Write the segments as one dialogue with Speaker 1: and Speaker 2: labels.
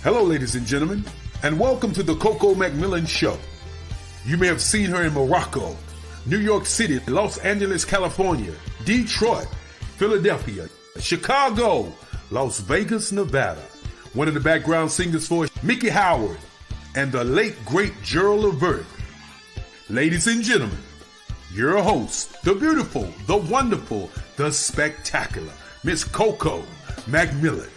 Speaker 1: Hello, ladies and gentlemen, and welcome to the Coco McMillan Show. You may have seen her in Morocco, New York City, Los Angeles, California, Detroit, Philadelphia, Chicago, Las Vegas, Nevada. One of the background singers for Mickey Howard and the late, great Gerald Levert. Ladies and gentlemen, your host, the beautiful, the wonderful, the spectacular, Miss Coco McMillan.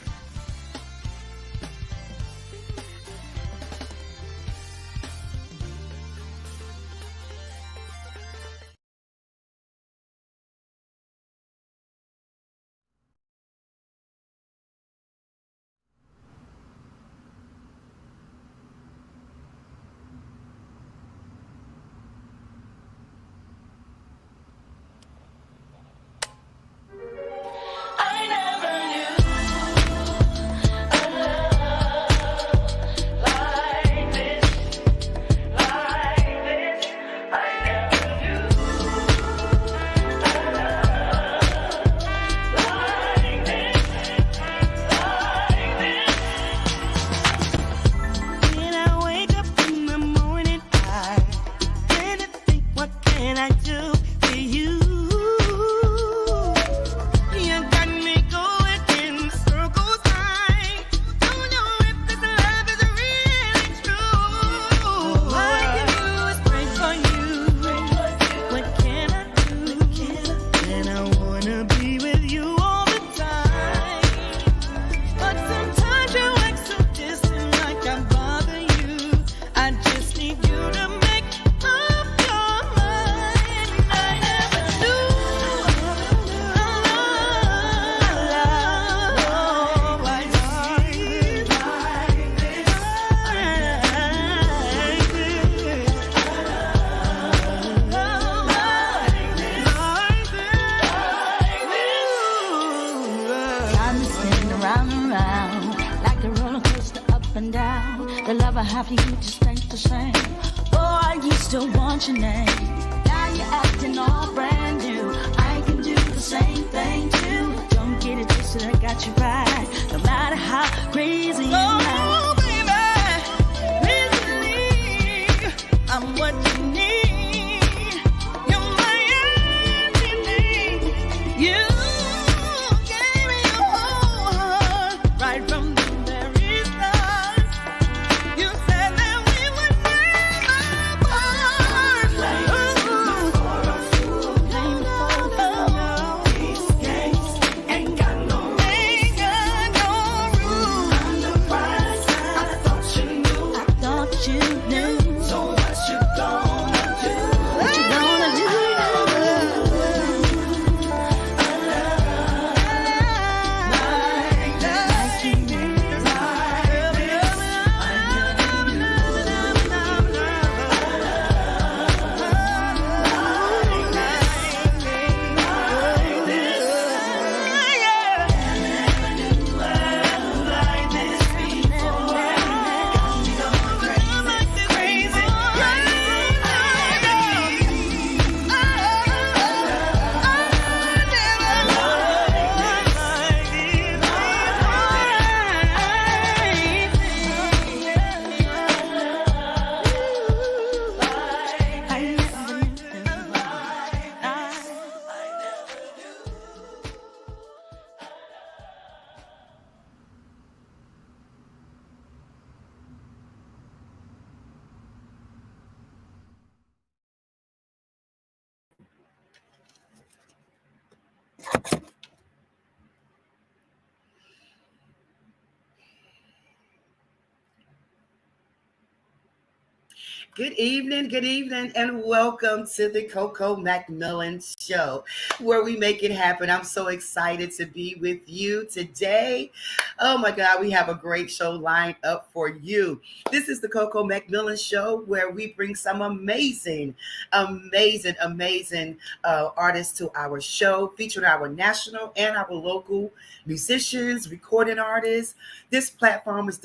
Speaker 2: Good evening, and welcome to the Coco McMillan Show, where we make it happen. I'm so excited to be with you today. Oh my God, we have a great show lined up for you. This is the Coco McMillan Show, where we bring some amazing artists to our show, featuring our national and our local musicians, recording artists. This platform is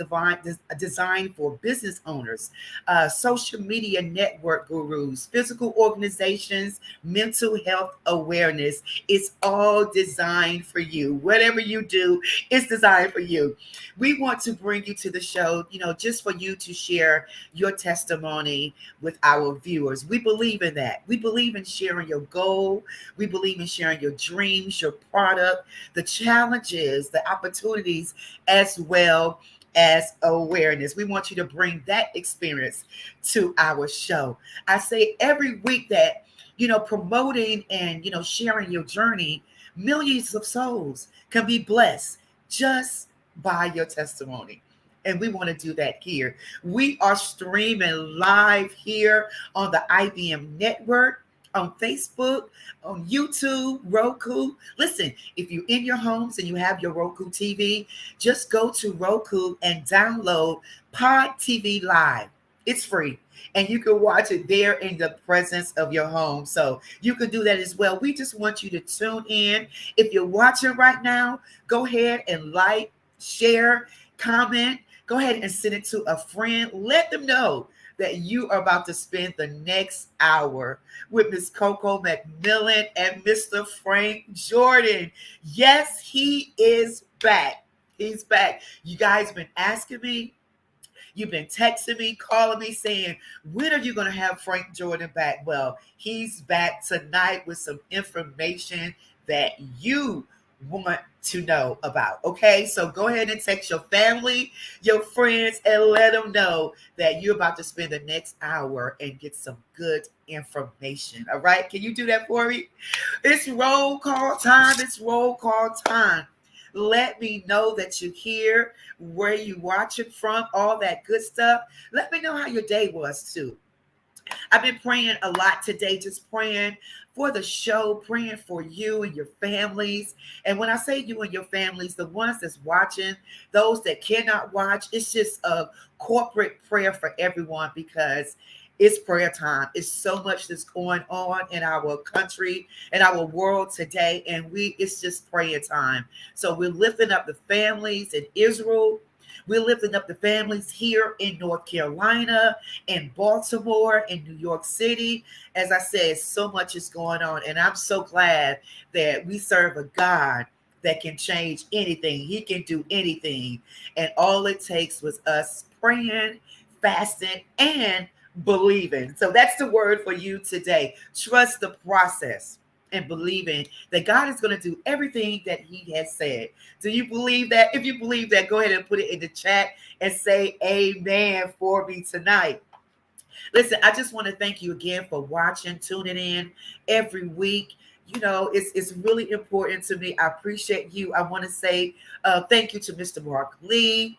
Speaker 2: designed for business owners, social social media network gurus, physical organizations, mental health awareness. It's all designed for you. Whatever you do, it's designed for you. We want to bring you to the show, just for you to share your testimony with our viewers. We believe in that. We believe in sharing your goal. We believe in sharing your dreams, your product, the challenges, the opportunities, as well as awareness. We want you to bring that experience to our show. I say every week that, promoting and, sharing your journey, millions of souls can be blessed just by your testimony. And we want to do that here. We are streaming live here on the IBM network, on Facebook, on YouTube, Roku. Listen, if you're in your homes and you have your Roku TV, just go to Roku and download Pod TV Live. It's free. And you can watch it there in the presence of your home. So you can do that as well. We just want you to tune in. If you're watching right now, go ahead and like, share, comment. Go ahead and send it to a friend. Let them know that you are about to spend the next hour with Miss Coco McMillan and Mr. Frank Jordan. Yes, he is back. He's back. You guys been asking me. You've been texting me, calling me, saying, when are you going to have Frank Jordan back? Well, he's back tonight with some information that you want to know about. Okay, so go ahead and text your family, your friends, and let them know that you're about to spend the next hour and get some good information. All right, can you do that for me? It's roll call time. It's roll call time. Let me know that you're here, where you watching from, all that good stuff. Let me know how your day was too. I've been praying a lot today, just praying for the show, praying for you and your families. And when I say you and your families, the ones that's watching, those that cannot watch, it's just a corporate prayer for everyone because it's prayer time. It's so much that's going on in our country and our world today. And it's just prayer time. So we're lifting up the families in Israel. We're lifting up the families here in North Carolina, in Baltimore, in New York City. As I said, so much is going on. And I'm so glad that we serve a God that can change anything. He can do anything. And all it takes was us praying, fasting, and believing. So that's the word for you today. Trust the process and believing that God is going to do everything that he has said. Do you believe that? If you believe that, go ahead and put it in the chat and say amen for me tonight. Listen, I just want to thank you again for watching, tuning in every week. It's really important to me. I appreciate you. I want to say thank you to Mr. Mark Lee,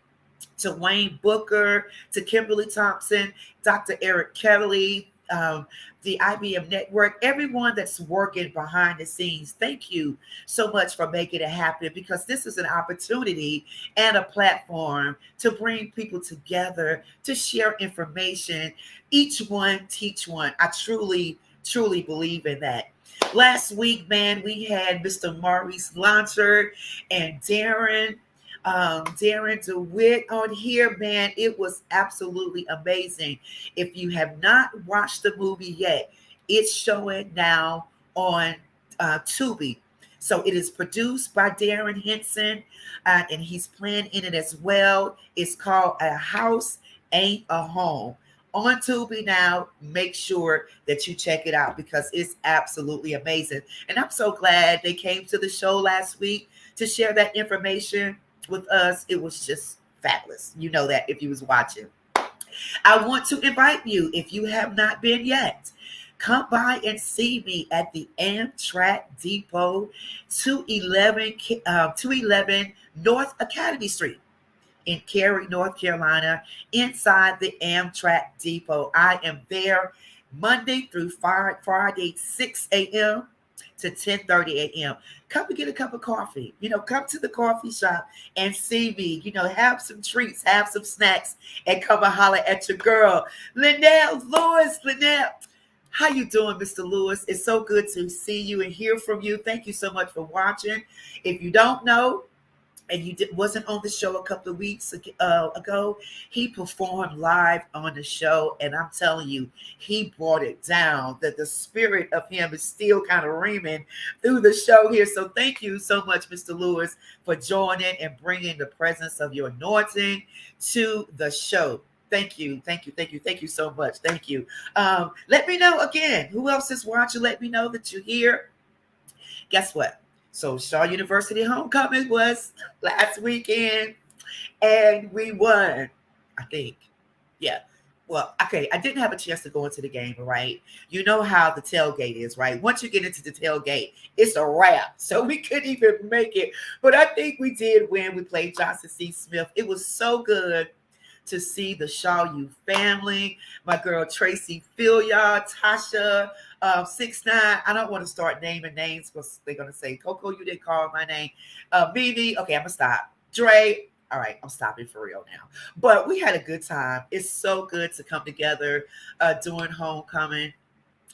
Speaker 2: to Wayne Booker, to Kimberly Thompson, Dr. Eric Kelly, the IBM network, everyone that's working behind the scenes. Thank you so much for making it happen, because this is an opportunity and a platform to bring people together, to share information. Each one teach one. I truly, truly believe in that. Last week, man, we had Mr. Maurice Launcher and Darren DeWitt on here, man. It was absolutely amazing. If you have not watched the movie yet, it's showing now on Tubi. So it is produced by Darren Henson, and he's playing in it as well. It's called A House Ain't a Home. On Tubi now. Make sure that you check it out because it's absolutely amazing. And I'm so glad they came to the show last week to share that information with us. It was just fabulous. You know that if you was watching. I want to invite you, if you have not been yet, come by and see me at the Amtrak Depot, 211 North Academy Street in Cary, North Carolina, inside the Amtrak Depot. I am there Monday through Friday, 6 a.m. to 10:30 a.m. Come and get a cup of coffee. Come to the coffee shop and see me. Have some treats, have some snacks, and come and holler at your girl, Linnell Lewis. Linnell, how you doing, Mr. Lewis? It's so good to see you and hear from you. Thank you so much for watching. If you don't know, and wasn't on the show a couple of weeks ago. He performed live on the show, and I'm telling you, he brought it down. That the spirit of him is still kind of ringing through the show here. So thank you so much, Mr. Lewis, for joining and bringing the presence of your anointing to the show. Thank you, thank you, thank you, thank you so much. Thank you. Let me know again who else is watching. Let me know that you're here. Guess what? So Shaw University homecoming was last weekend, and we won. I think, yeah. Well, okay, I didn't have a chance to go into the game, right? You know how the tailgate is, right? Once you get into the tailgate, it's a wrap. So we couldn't even make it. But I think we did win. We played Johnson C. Smith. It was so good to see the Shaw U family. My girl Tracy Filia, Tasha, 6ix9ine. I don't want to start naming names because they're gonna say, Coco, you didn't call my name. Mimi, okay, I'm gonna stop. Dre, all right, I'm stopping for real now. But we had a good time. It's so good to come together during homecoming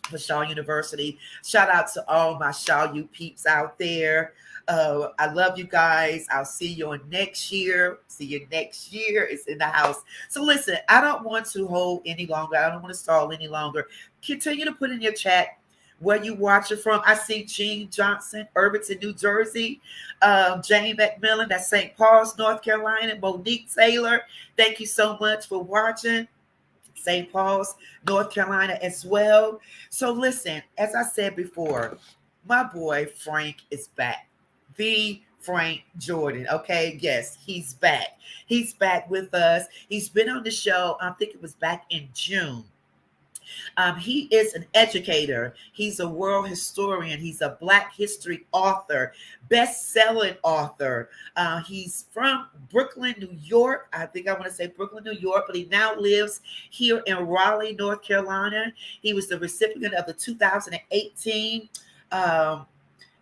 Speaker 2: for Shaw University. Shout out to all my Shaw U peeps out there. I love you guys. I'll see you on next year. See you next year. It's in the house. So listen, I don't want to hold any longer. I don't want to stall any longer. Continue to put in your chat where you watch it from. I see Gene Johnson, Irvington, New Jersey. Jane McMillan, that's St. Paul's, North Carolina. Monique Taylor, thank you so much for watching. St. Paul's, North Carolina as well. So listen, as I said before, my boy Frank is back. The Frank Jordan. Okay, yes, he's back. He's back with us. He's been on the show, I think it was back in June. He is an educator. He's a world historian. He's a Black history author, best-selling author. He's from Brooklyn, New York. I think I want to say Brooklyn, New York, but he now lives here in Raleigh, North Carolina. He was the recipient of the 2018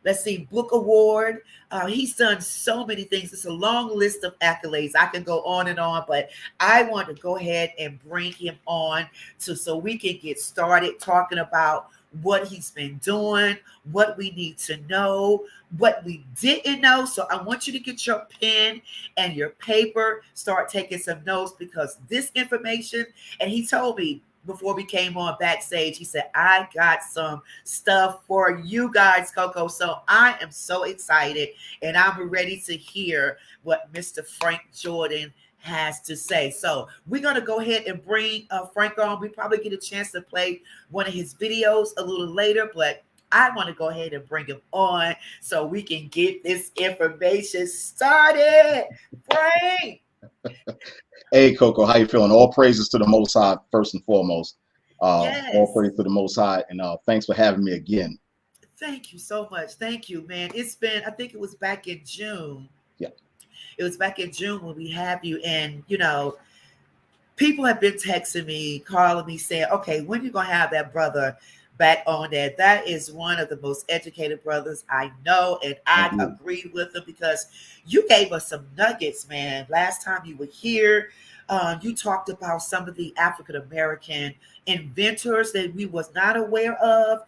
Speaker 2: let's see, book award. He's done so many things. It's a long list of accolades. I can go on and on, but I want to go ahead and bring him on so we can get started talking about what he's been doing, what we need to know, what we didn't know. So I want you to get your pen and your paper, start taking some notes, because this information, and he told me before we came on backstage, he said, I got some stuff for you guys, Coco. So I am so excited, and I'm ready to hear what Mr. Frank Jordan has to say. So we're going to go ahead and bring Frank on. We probably get a chance to play one of his videos a little later, but I want to go ahead and bring him on so we can get this information started. Frank.
Speaker 3: Hey, Coco, how you feeling? All praises to the Most High, first and foremost.
Speaker 2: Yes.
Speaker 3: All praise to the Most High, and thanks for having me again.
Speaker 2: Thank you so much. Thank you, man. It's been, I think it was back in June.
Speaker 3: Yeah.
Speaker 2: It was back in June when we have you. And, you know, people have been texting me, calling me, saying, okay, when are you going to have that brother back on there? That is one of the most educated brothers I know. And I agreed with him because you gave us some nuggets, man. Last time you were here, you talked about some of the African-American inventors that we was not aware of.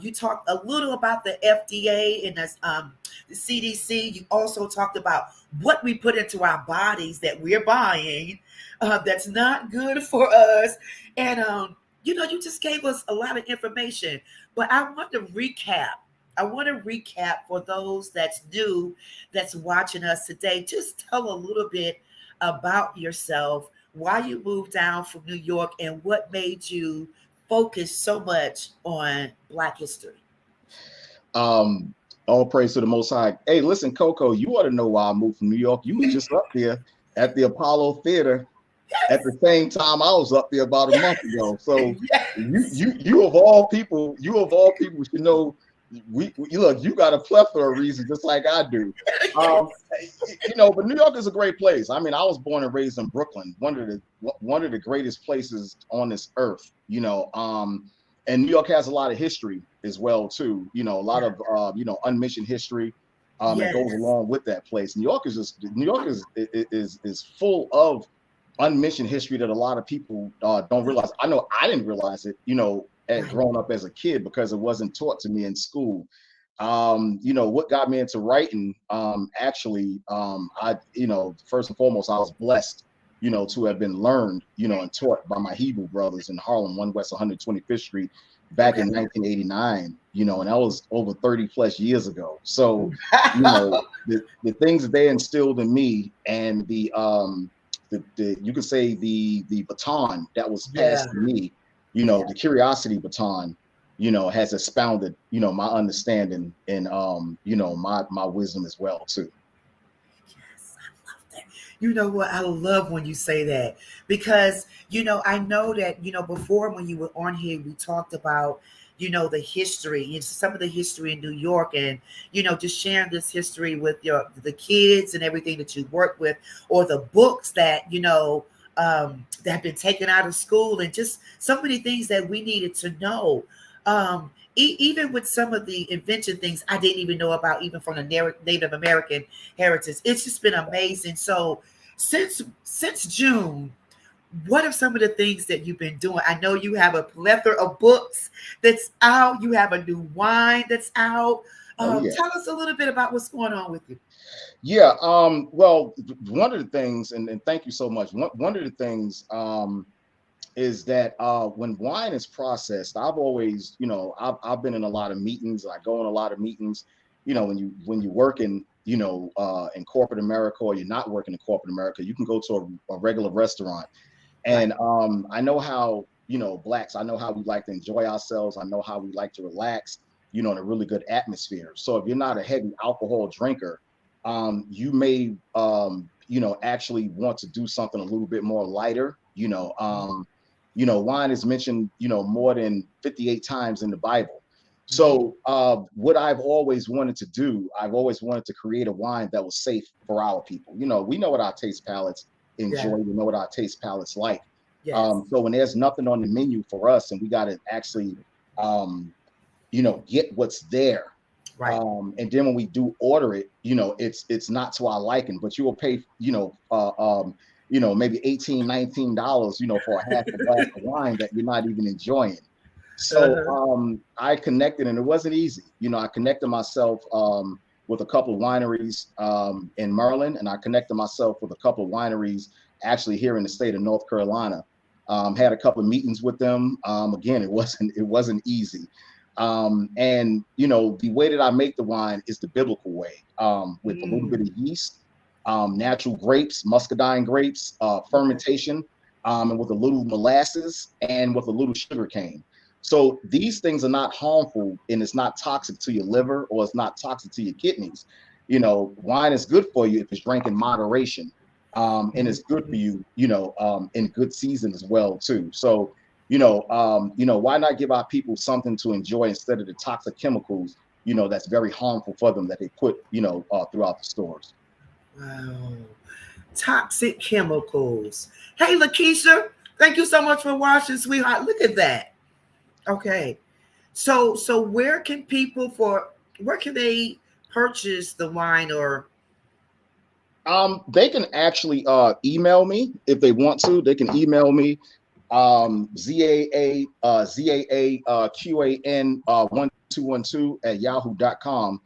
Speaker 2: You talked a little about the FDA and the CDC. You also talked about what we put into our bodies that we're buying that's not good for us. And, you know, you just gave us a lot of information, but I want to recap. I want to recap for those that's new, that's watching us today. Just tell a little bit about yourself, why you moved down from New York, and what made you focus so much on Black history.
Speaker 3: All praise to the Most High. Hey, listen, Coco, you ought to know why I moved from New York. You was just up there at the Apollo Theater. Yes. At the same time, I was up there about a month ago. So yes. you of all people should know. We look, you got a plethora of reasons, just like I do. You know, but New York is a great place. I mean, I was born and raised in Brooklyn, one of the greatest places on this earth. You know, and New York has a lot of history as well too. You know, a lot of unmentioned history that goes along with that place. New York is full of unmentioned history that a lot of people don't realize. I know I didn't realize it, you know, growing up as a kid, because it wasn't taught to me in school. What got me into writing, first and foremost, I was blessed, to have been learned, and taught by my Hebrew brothers in Harlem, 1 West 125th Street, back in 1989, and that was over 30 plus years ago. So, the things that they instilled in me, and the you could say the baton that was passed to me, the curiosity baton, has expounded, my understanding and, my wisdom as well too.
Speaker 2: Yes, I love that. You know what? I love when you say that because, I know that, before when you were on here, we talked about, the history and some of the history in New York and, just sharing this history with the kids and everything that you work with or the books that, that have been taken out of school and just so many things that we needed to know. Even with some of the invention things I didn't even know about, even from the Native American heritage, it's just been amazing. So since June, what are some of the things that you've been doing? I know you have a plethora of books that's out. You have a new wine that's out. Tell us a little bit about what's going on with you.
Speaker 3: Yeah. Well, one of the things, and thank you so much. One of the things, is that when wine is processed, I've always, I've been in a lot of meetings. I go in a lot of meetings. When you work in, in corporate America, or you're not working in corporate America, you can go to a regular restaurant, and I know how, Blacks, I know how we like to enjoy ourselves. I know how we like to relax, in a really good atmosphere. So if you're not a heavy alcohol drinker, you may, actually want to do something a little bit more lighter. Wine is mentioned, more than 58 times in the Bible. So what I've always wanted to do, I've always wanted to create a wine that was safe for our people. We know what our taste palates enjoy. We know what our taste palates like.
Speaker 2: Yes.
Speaker 3: So when there's nothing on the menu for us and we got to actually, get what's there.
Speaker 2: Right.
Speaker 3: And then when we do order it, it's not to our liking, but you will pay, maybe $18, $19, for a half a glass of wine that you're not even enjoying. So I connected, and it wasn't easy. I connected myself with a couple of wineries in Maryland, and I connected myself with a couple of wineries actually here in the state of North Carolina. Had a couple of meetings with them. Again, it wasn't easy. And the way that I make the wine is the biblical way, with a little bit of yeast, natural grapes, muscadine grapes, fermentation, and with a little molasses and with a little sugar cane. So these things are not harmful, and it's not toxic to your liver, or it's not toxic to your kidneys. Wine is good for you if it's drank in moderation, and it's good for you, in good season as well too. So why not give our people something to enjoy instead of the toxic chemicals, that's very harmful for them that they put, throughout the stores.
Speaker 2: Wow. Toxic chemicals. Hey, Lakeisha, thank you so much for watching, sweetheart. Look at that. Okay. So where can they purchase the wine or?
Speaker 3: They can actually email me if they want to. They can email me ZAAQAN1212 at yahoo.com.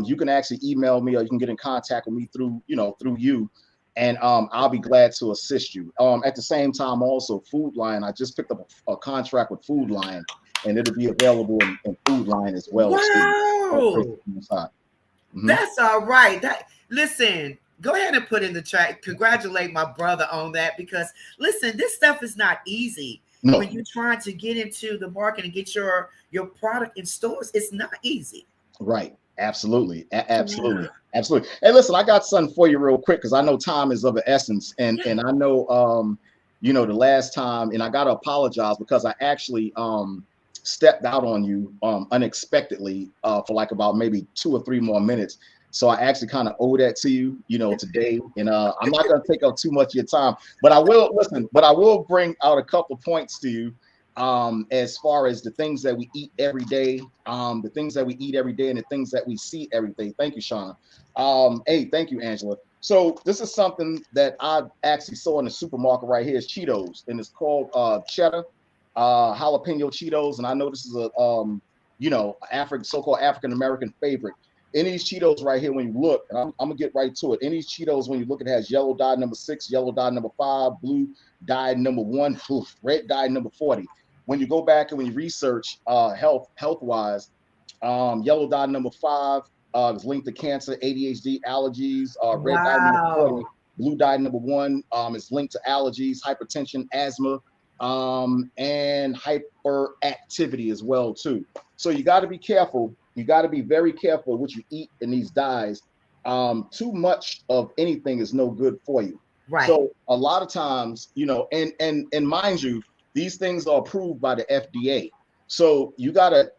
Speaker 3: You can actually email me, or you can get in contact with me through you, and I'll be glad to assist you. At the same time, also Food Line, I just picked up a contract with Food Line, and it'll be available in Food Line as well.
Speaker 2: Wow. That's all right. Listen, go ahead and put in the chat. Congratulate my brother on that, because listen, this stuff is not easy. No. When you're trying to get into the market and get your product in stores, it's not easy.
Speaker 3: Right. Absolutely. Absolutely. Absolutely. Hey, listen, I got something for you real quick, because I know time is of the essence. And I know, the last time, and I got to apologize because I actually stepped out on you unexpectedly for like about maybe 2 or 3 more minutes. So I actually kind of owe that to you, today. And I'm not going to take up too much of your time, but I will bring out a couple points to you as far as the things that we eat every day, and the things that we see every day. Thank you, Sean. Hey, thank you, Angela. So this is something that I actually saw in the supermarket right here. It's Cheetos, and it's called cheddar jalapeno Cheetos. And I know this is so-called African American favorite. In these Cheetos right here, when you look, and I'm gonna get right to it. In these Cheetos, when you look, it has yellow dye number 6, yellow dye number 5, blue dye number 1, red dye number 40. When you go back and when you research health-wise, yellow dye number 5 is linked to cancer, ADHD, allergies. Red dye number 40, blue dye number 1 is linked to allergies, hypertension, asthma, and hyperactivity as well too. So you got to be careful. You got to be very careful what you eat in these dyes. Too much of anything is no good for you.
Speaker 2: Right.
Speaker 3: So a lot of times, and mind you, these things are approved by the FDA. So you gotta.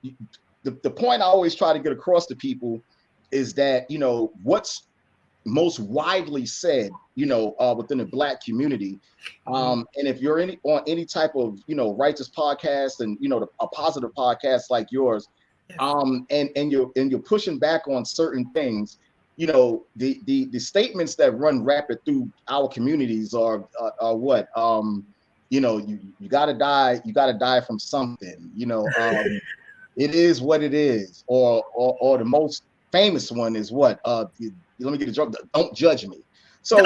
Speaker 3: The point I always try to get across to people is that what's most widely said, within the Black community. And if you're on any type of, righteous podcast and, a positive podcast like yours, and you're pushing back on certain things, the statements that run rapid through our communities are what, you gotta die from something, it is what it is, or the most famous one is what, let me get a joke. Don't judge me. So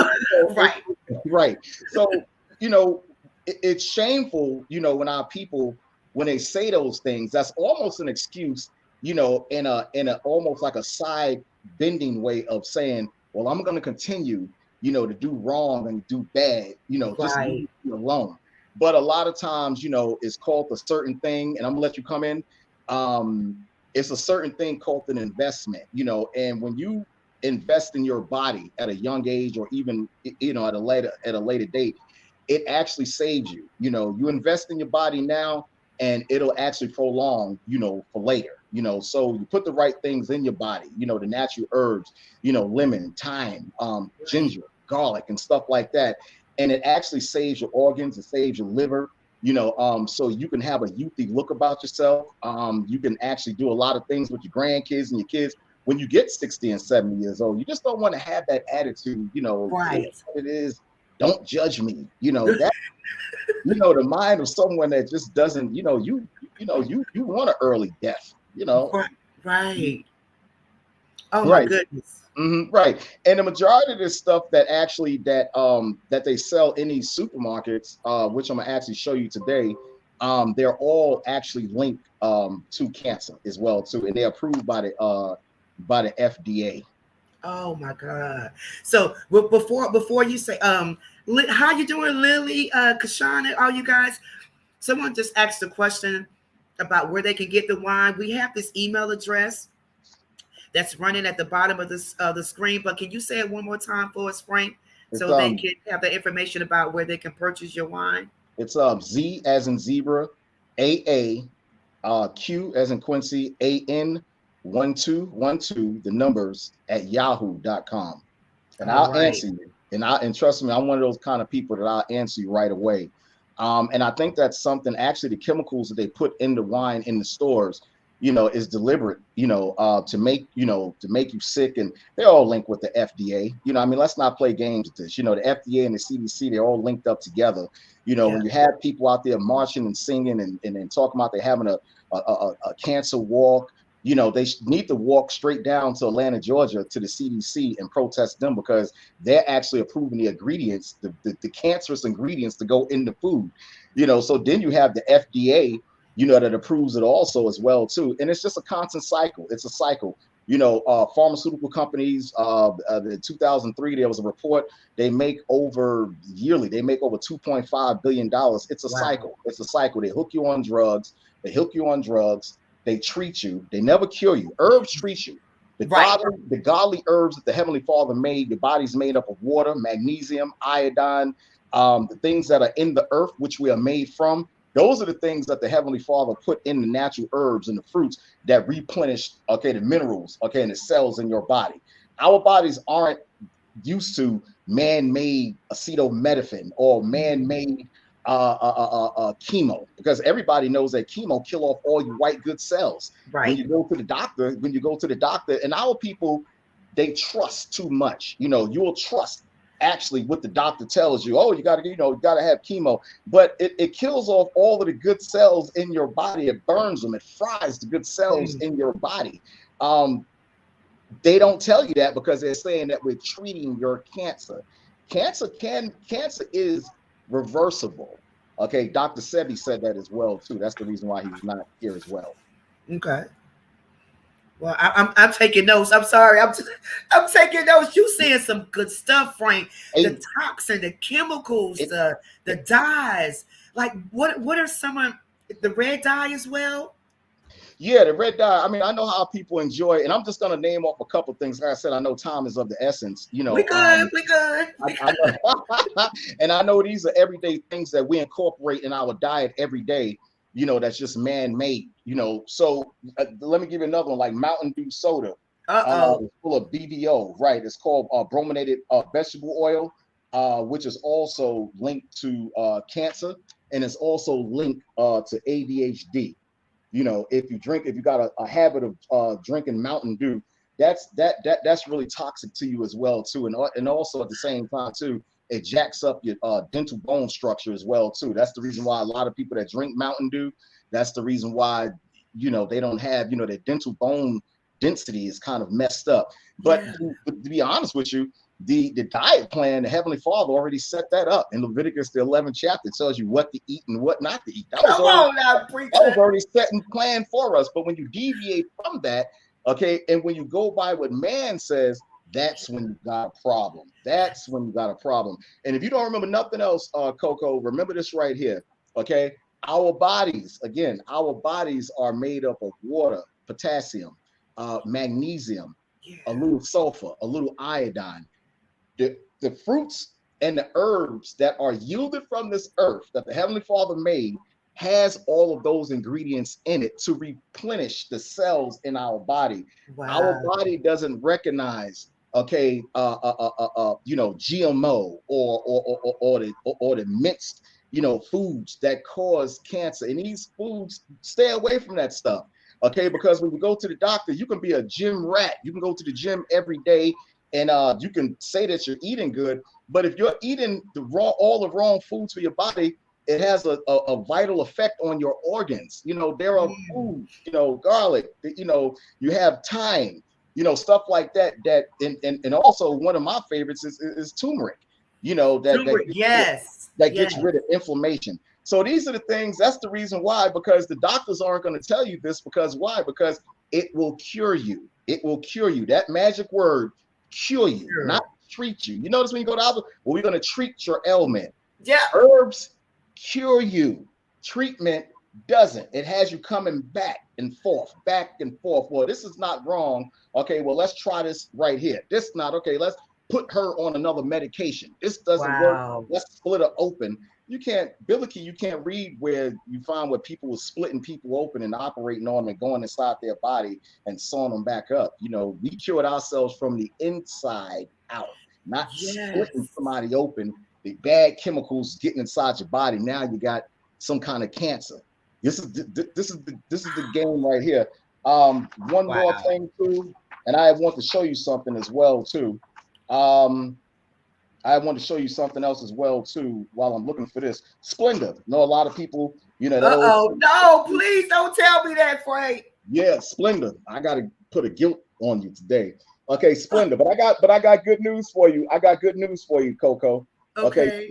Speaker 3: right. So it's shameful. When our people, when they say those things, that's almost an excuse. In a almost like a side bending way of saying, well, I'm going to continue, to do wrong and do bad. Just leave me alone. But a lot of times, it's called a certain thing, and I'm gonna let you come in. It's a certain thing called an investment. And when you invest in your body at a young age, or even at a later date, it actually saves you. You invest in your body now, and it'll actually prolong, for later. So you put the right things in your body, the natural herbs, lemon, thyme, ginger, garlic, and stuff like that, and it actually saves your organs, it saves your liver. So you can have a youthful look about yourself. You can actually do a lot of things with your grandkids and your kids. When you get 60 and 70 years old, you just don't want to have that attitude,
Speaker 2: Right.
Speaker 3: It is, don't judge me, that, the mind of someone that just doesn't, you want an early death,
Speaker 2: Right. Oh
Speaker 3: right.
Speaker 2: my goodness.
Speaker 3: Right. And the majority of this stuff that actually that they sell in these supermarkets, which I'm gonna actually show you today, they're all actually linked to cancer as well too, and they're approved by the FDA.
Speaker 2: Oh my God. So before you say how you doing, Lily, Kashana, all you guys? Someone just asked a question about where they can get the wine. We have this email address that's running at the bottom of the screen, but can you say it one more time for us, Frank, so they can have the information about where they can purchase your wine?
Speaker 3: It's Z as in zebra, AA, Q as in Quincy, AN 1212, the numbers at yahoo.com. And I'll answer you. And trust me, I'm one of those kind of people that I'll answer you right away. And I think that's something, actually, the chemicals that they put in the wine in the stores, is deliberate, to make you sick, and they're all linked with the FDA. Let's not play games with this. The FDA and the CDC, they're all linked up together. When you have people out there marching and singing and talking about they're having a cancer walk, they need to walk straight down to Atlanta, Georgia, to the CDC and protest them, because they're actually approving the ingredients, the cancerous ingredients to go in the food. So then you have the FDA, that approves it also as well too. And it's just a constant cycle. It's a cycle. Pharmaceutical companies, in 2003, there was a report, they make over $2.5 billion. It's a cycle. It's a cycle. They hook you on drugs. They treat you. They never cure you. Herbs treat you. The godly herbs that the Heavenly Father made, your body's made up of water, magnesium, iodine, the things that are in the earth, which we are made from. Those are the things that the Heavenly Father put in the natural herbs and the fruits that replenish, the minerals, and the cells in your body. Our bodies aren't used to man-made acetaminophen or man-made chemo, because everybody knows that chemo kill off all your white good cells. When you go to the doctor, and our people, they trust too much. You'll trust actually what the doctor tells you. Oh, you got to have chemo, but it kills off all of the good cells in your body. It burns them. It fries the good cells in your body. They don't tell you that because they're saying that we're treating your cancer. Cancer is reversible. Okay, Dr. Sebi said that as well too. That's the reason why he's not here as well.
Speaker 2: Okay. Well, I'm taking notes. I'm sorry. I'm taking notes. You saying some good stuff, Frank. The toxin, the chemicals, the dyes. Like what are some of the red dye as well?
Speaker 3: Yeah, the red dye. I mean, I know how people enjoy it, and I'm just gonna name off a couple things. Like I said, I know time is of the essence. We good. I know. And I know these are everyday things that we incorporate in our diet every day. That's just man-made. So let me give you another one, like Mountain Dew soda. It's full of BBO, right? It's called brominated vegetable oil, which is also linked to cancer, and it's also linked to ADHD. If you got a habit of drinking Mountain Dew, that's really toxic to you as well too, and also at the same time too, it jacks up your dental bone structure as well too. That's the reason why a lot of people that drink Mountain Dew, that's the reason why they don't have their dental bone density is kind of messed up. But to be honest with you, the diet plan, the Heavenly Father already set that up in Leviticus, the 11th chapter. It tells you what to eat and what not to eat. That was already set and planned for us. But when you deviate from that, okay, and when you go by what man says, that's when you got a problem. That's when you got a problem. And if you don't remember nothing else, Coco, remember this right here, okay? Our bodies are made up of water, potassium, magnesium, a little sulfur, a little iodine. The fruits and the herbs that are yielded from this earth that the Heavenly Father made has all of those ingredients in it to replenish the cells in our body. Wow. Our body doesn't recognize, okay, GMO or the minced, foods that cause cancer. And these foods, stay away from that stuff, okay? Because when you go to the doctor, you can be a gym rat. You can go to the gym every day, and you can say that you're eating good, but if you're eating all the wrong foods for your body, it has a vital effect on your organs. There are foods, garlic, you have thyme, stuff like that. And also one of my favorites is turmeric. That gets rid of inflammation. So these are the things. That's the reason why, because the doctors aren't going to tell you this. Because why? Because it will cure you. It will cure you. That magic word. Cure you, not treat you. You notice when you go to hospital, well, we're going to treat your ailment. Yeah. Herbs cure you. Treatment doesn't. It has you coming back and forth. Well, this is not wrong. Okay, well, let's try this right here. This not okay. Let's put her on another medication. This doesn't work. Let's split her open. You can't read where you find where people were splitting people open and operating on them and going inside their body and sewing them back up. We cured ourselves from the inside out, not splitting somebody open. The bad chemicals getting inside your body. Now you got some kind of cancer. This is the game right here. One more thing too, and I want to show you something as well too. I want to show you something else as well too while I'm looking for this. Splenda. A lot of people,
Speaker 2: no, please don't tell me that, Frank.
Speaker 3: Yeah, Splenda. I gotta put a guilt on you today. Okay, Splenda. But I got good news for you. Coco. Okay,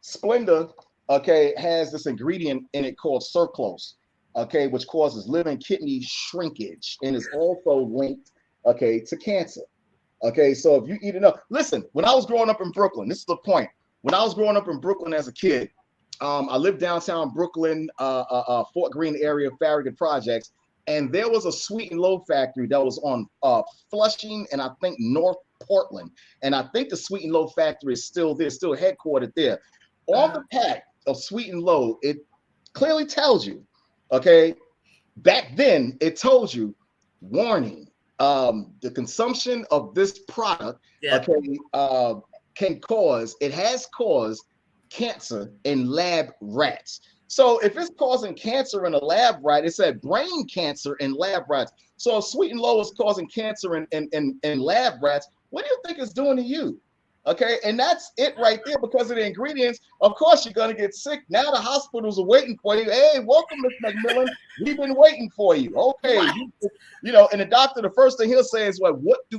Speaker 3: Splenda, okay, has this ingredient in it called sucrose, okay, which causes liver and kidney shrinkage and is also linked, okay, to cancer. Okay, so if you eat enough, listen, when I was growing up in Brooklyn, this is the point. When I was growing up in Brooklyn as a kid, I lived downtown Brooklyn, Fort Greene area, Farragut Projects, and there was a sweet and low factory that was on Flushing and I think North Portland. And I think the sweet and low factory is still there, still headquartered there. On the pack of sweet and low, it clearly tells you, okay, back then it told you, warning, the consumption of this product, has caused cancer in lab rats. So if it's causing cancer in a lab rat, it said brain cancer in lab rats. So if sweet and low is causing cancer in lab rats, what do you think it's doing to you? Okay, and that's it right there because of the ingredients. Of course, you're gonna get sick. Now the hospitals are waiting for you. Hey, welcome, Miss McMillan. We've been waiting for you. Okay, you know, and the doctor, the first thing he'll say is, "Well,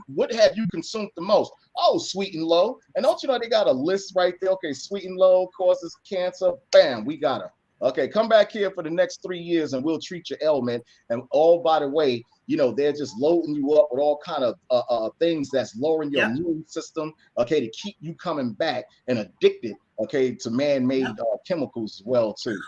Speaker 3: what have you consumed the most?" Oh, sweet and low. And don't you know they got a list right there? Okay, sweet and low causes cancer. Bam, we got her. Okay, come back here for the next 3 years and we'll treat your ailment. And all by the way, you know, they're just loading you up with all kind of things that's lowering your immune system, okay, to keep you coming back and addicted, okay, to man-made chemicals as well too.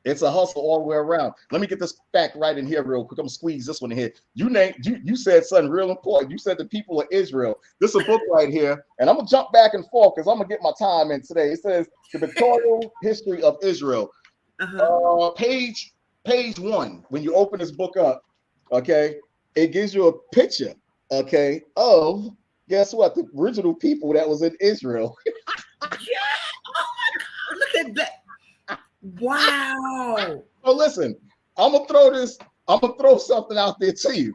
Speaker 3: It's a hustle all the way around. Let me get this fact right in here real quick. I'm gonna squeeze this one in here. You said something real important. You said the people of Israel. This is a book right here, and I'm gonna jump back and forth because I'm gonna get my time in today. It says the Pictorial History of Israel. Page 1. When you open this book up, okay, it gives you a picture, okay, of guess what? The original people that was in Israel.
Speaker 2: Yeah. Oh my God. Look at that. Wow.
Speaker 3: So listen, I'm gonna throw something out there to you.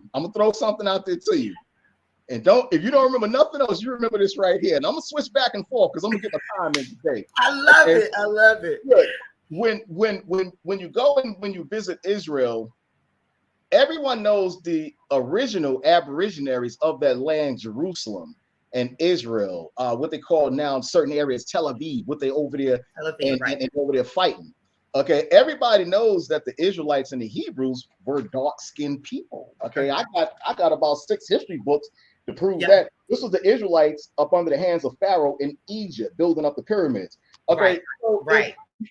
Speaker 3: And if you don't remember nothing else, you remember this right here. And I'm gonna switch back and forth because I'm gonna get my time in today.
Speaker 2: I love it. I love it.
Speaker 3: Good. When you go and when you visit Israel, everyone knows the original aborigines of that land, Jerusalem and Israel, what they call now in certain areas Tel Aviv, what they over there and over there fighting. Okay, everybody knows that the Israelites and the Hebrews were dark-skinned people. Okay, I got about 6 history books to prove that this was the Israelites up under the hands of Pharaoh in Egypt, building up the pyramids. Okay,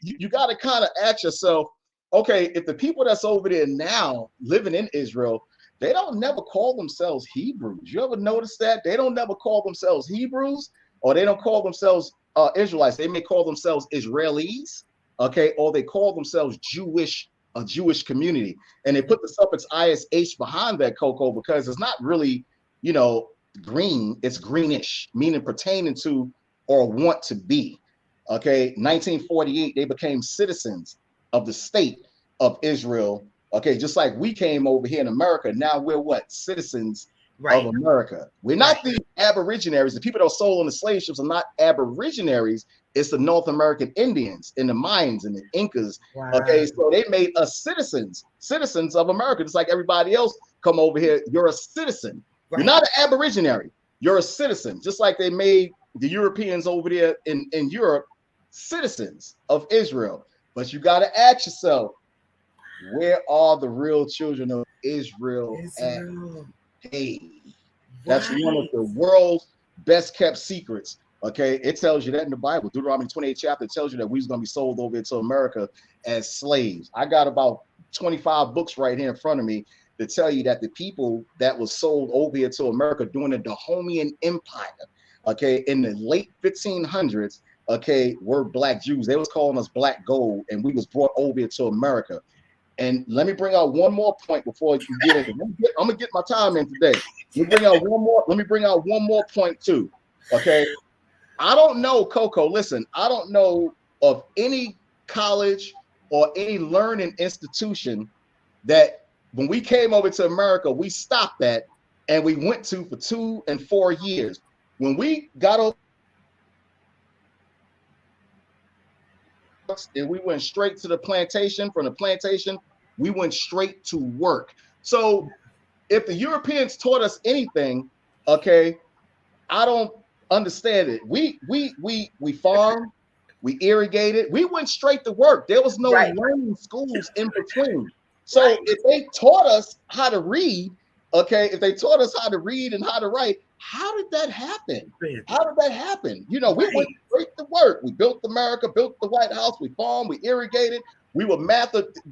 Speaker 3: you got to kind of ask yourself, okay, if the people that's over there now living in Israel, they don't never call themselves Hebrews. You ever notice that? They don't never call themselves Hebrews, or they don't call themselves Israelites. They may call themselves Israelis, okay, or they call themselves Jewish, a Jewish community. And they put the suffix ISH behind that, Coco, because it's not really, you know, green, it's greenish, meaning pertaining to or want to be. Okay, 1948, they became citizens of the state of Israel. Okay, just like we came over here in America. Now we're what? Citizens of America. We're not the aborigines. The people that were sold on the slave ships are not aborigines. It's the North American Indians and the Mayans and the Incas. Okay, so they made us citizens of America. Just like everybody else come over here, you're a citizen. You're not an aborigine. You're a citizen. Just like they made the Europeans over there in Europe citizens of Israel. But you got to ask yourself, where are the real children of Israel at? Hey, that's one of the world's best kept secrets. Okay, it tells you that in the Bible. Deuteronomy 28 chapter tells you that we was going to be sold over to America as slaves. I got about 25 books right here in front of me that tell you that the people that was sold over here to America during the Dahomean Empire, okay, in the late 1500s, okay, were Black Jews. They was calling us Black Gold, and we was brought over here to America. And let me bring out one more point before you get into it. I'm gonna get my time in today. Let me bring out one more point too. Okay. I don't know, Coco. Listen, I don't know of any college or any learning institution that when we came over to America, we stopped at and we went to for 2 and 4 years. When we got over and we went straight to the plantation, from the plantation, we went straight to work. So if the Europeans taught us anything, okay, I don't understand it. We farmed, we irrigated, we went straight to work. There was no learning schools in between. So if they taught us how to read, okay, if they taught us how to read and how to write, how did that happen? How did that happen? You know, we went straight to work. We built America, built the White House, we farmed, we irrigated. We were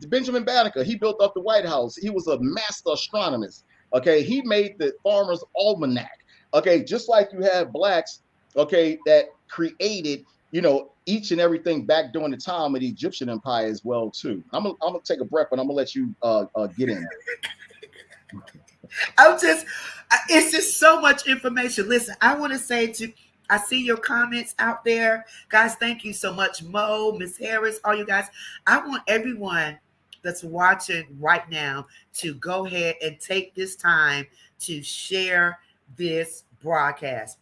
Speaker 3: Benjamin Banneker, he built up the White House. He was a master astronomist. Okay, he made the Farmer's Almanac. Okay, just like you have Blacks, okay, that created, you know, each and everything back during the time of the Egyptian Empire as well, too. I'm gonna take a breath, but I'm gonna let you get in.
Speaker 2: It's just so much information. Listen, I want to say I see your comments out there. Guys, thank you so much. Mo, Miss Harris, all you guys. I want everyone that's watching right now to go ahead and take this time to share this broadcast.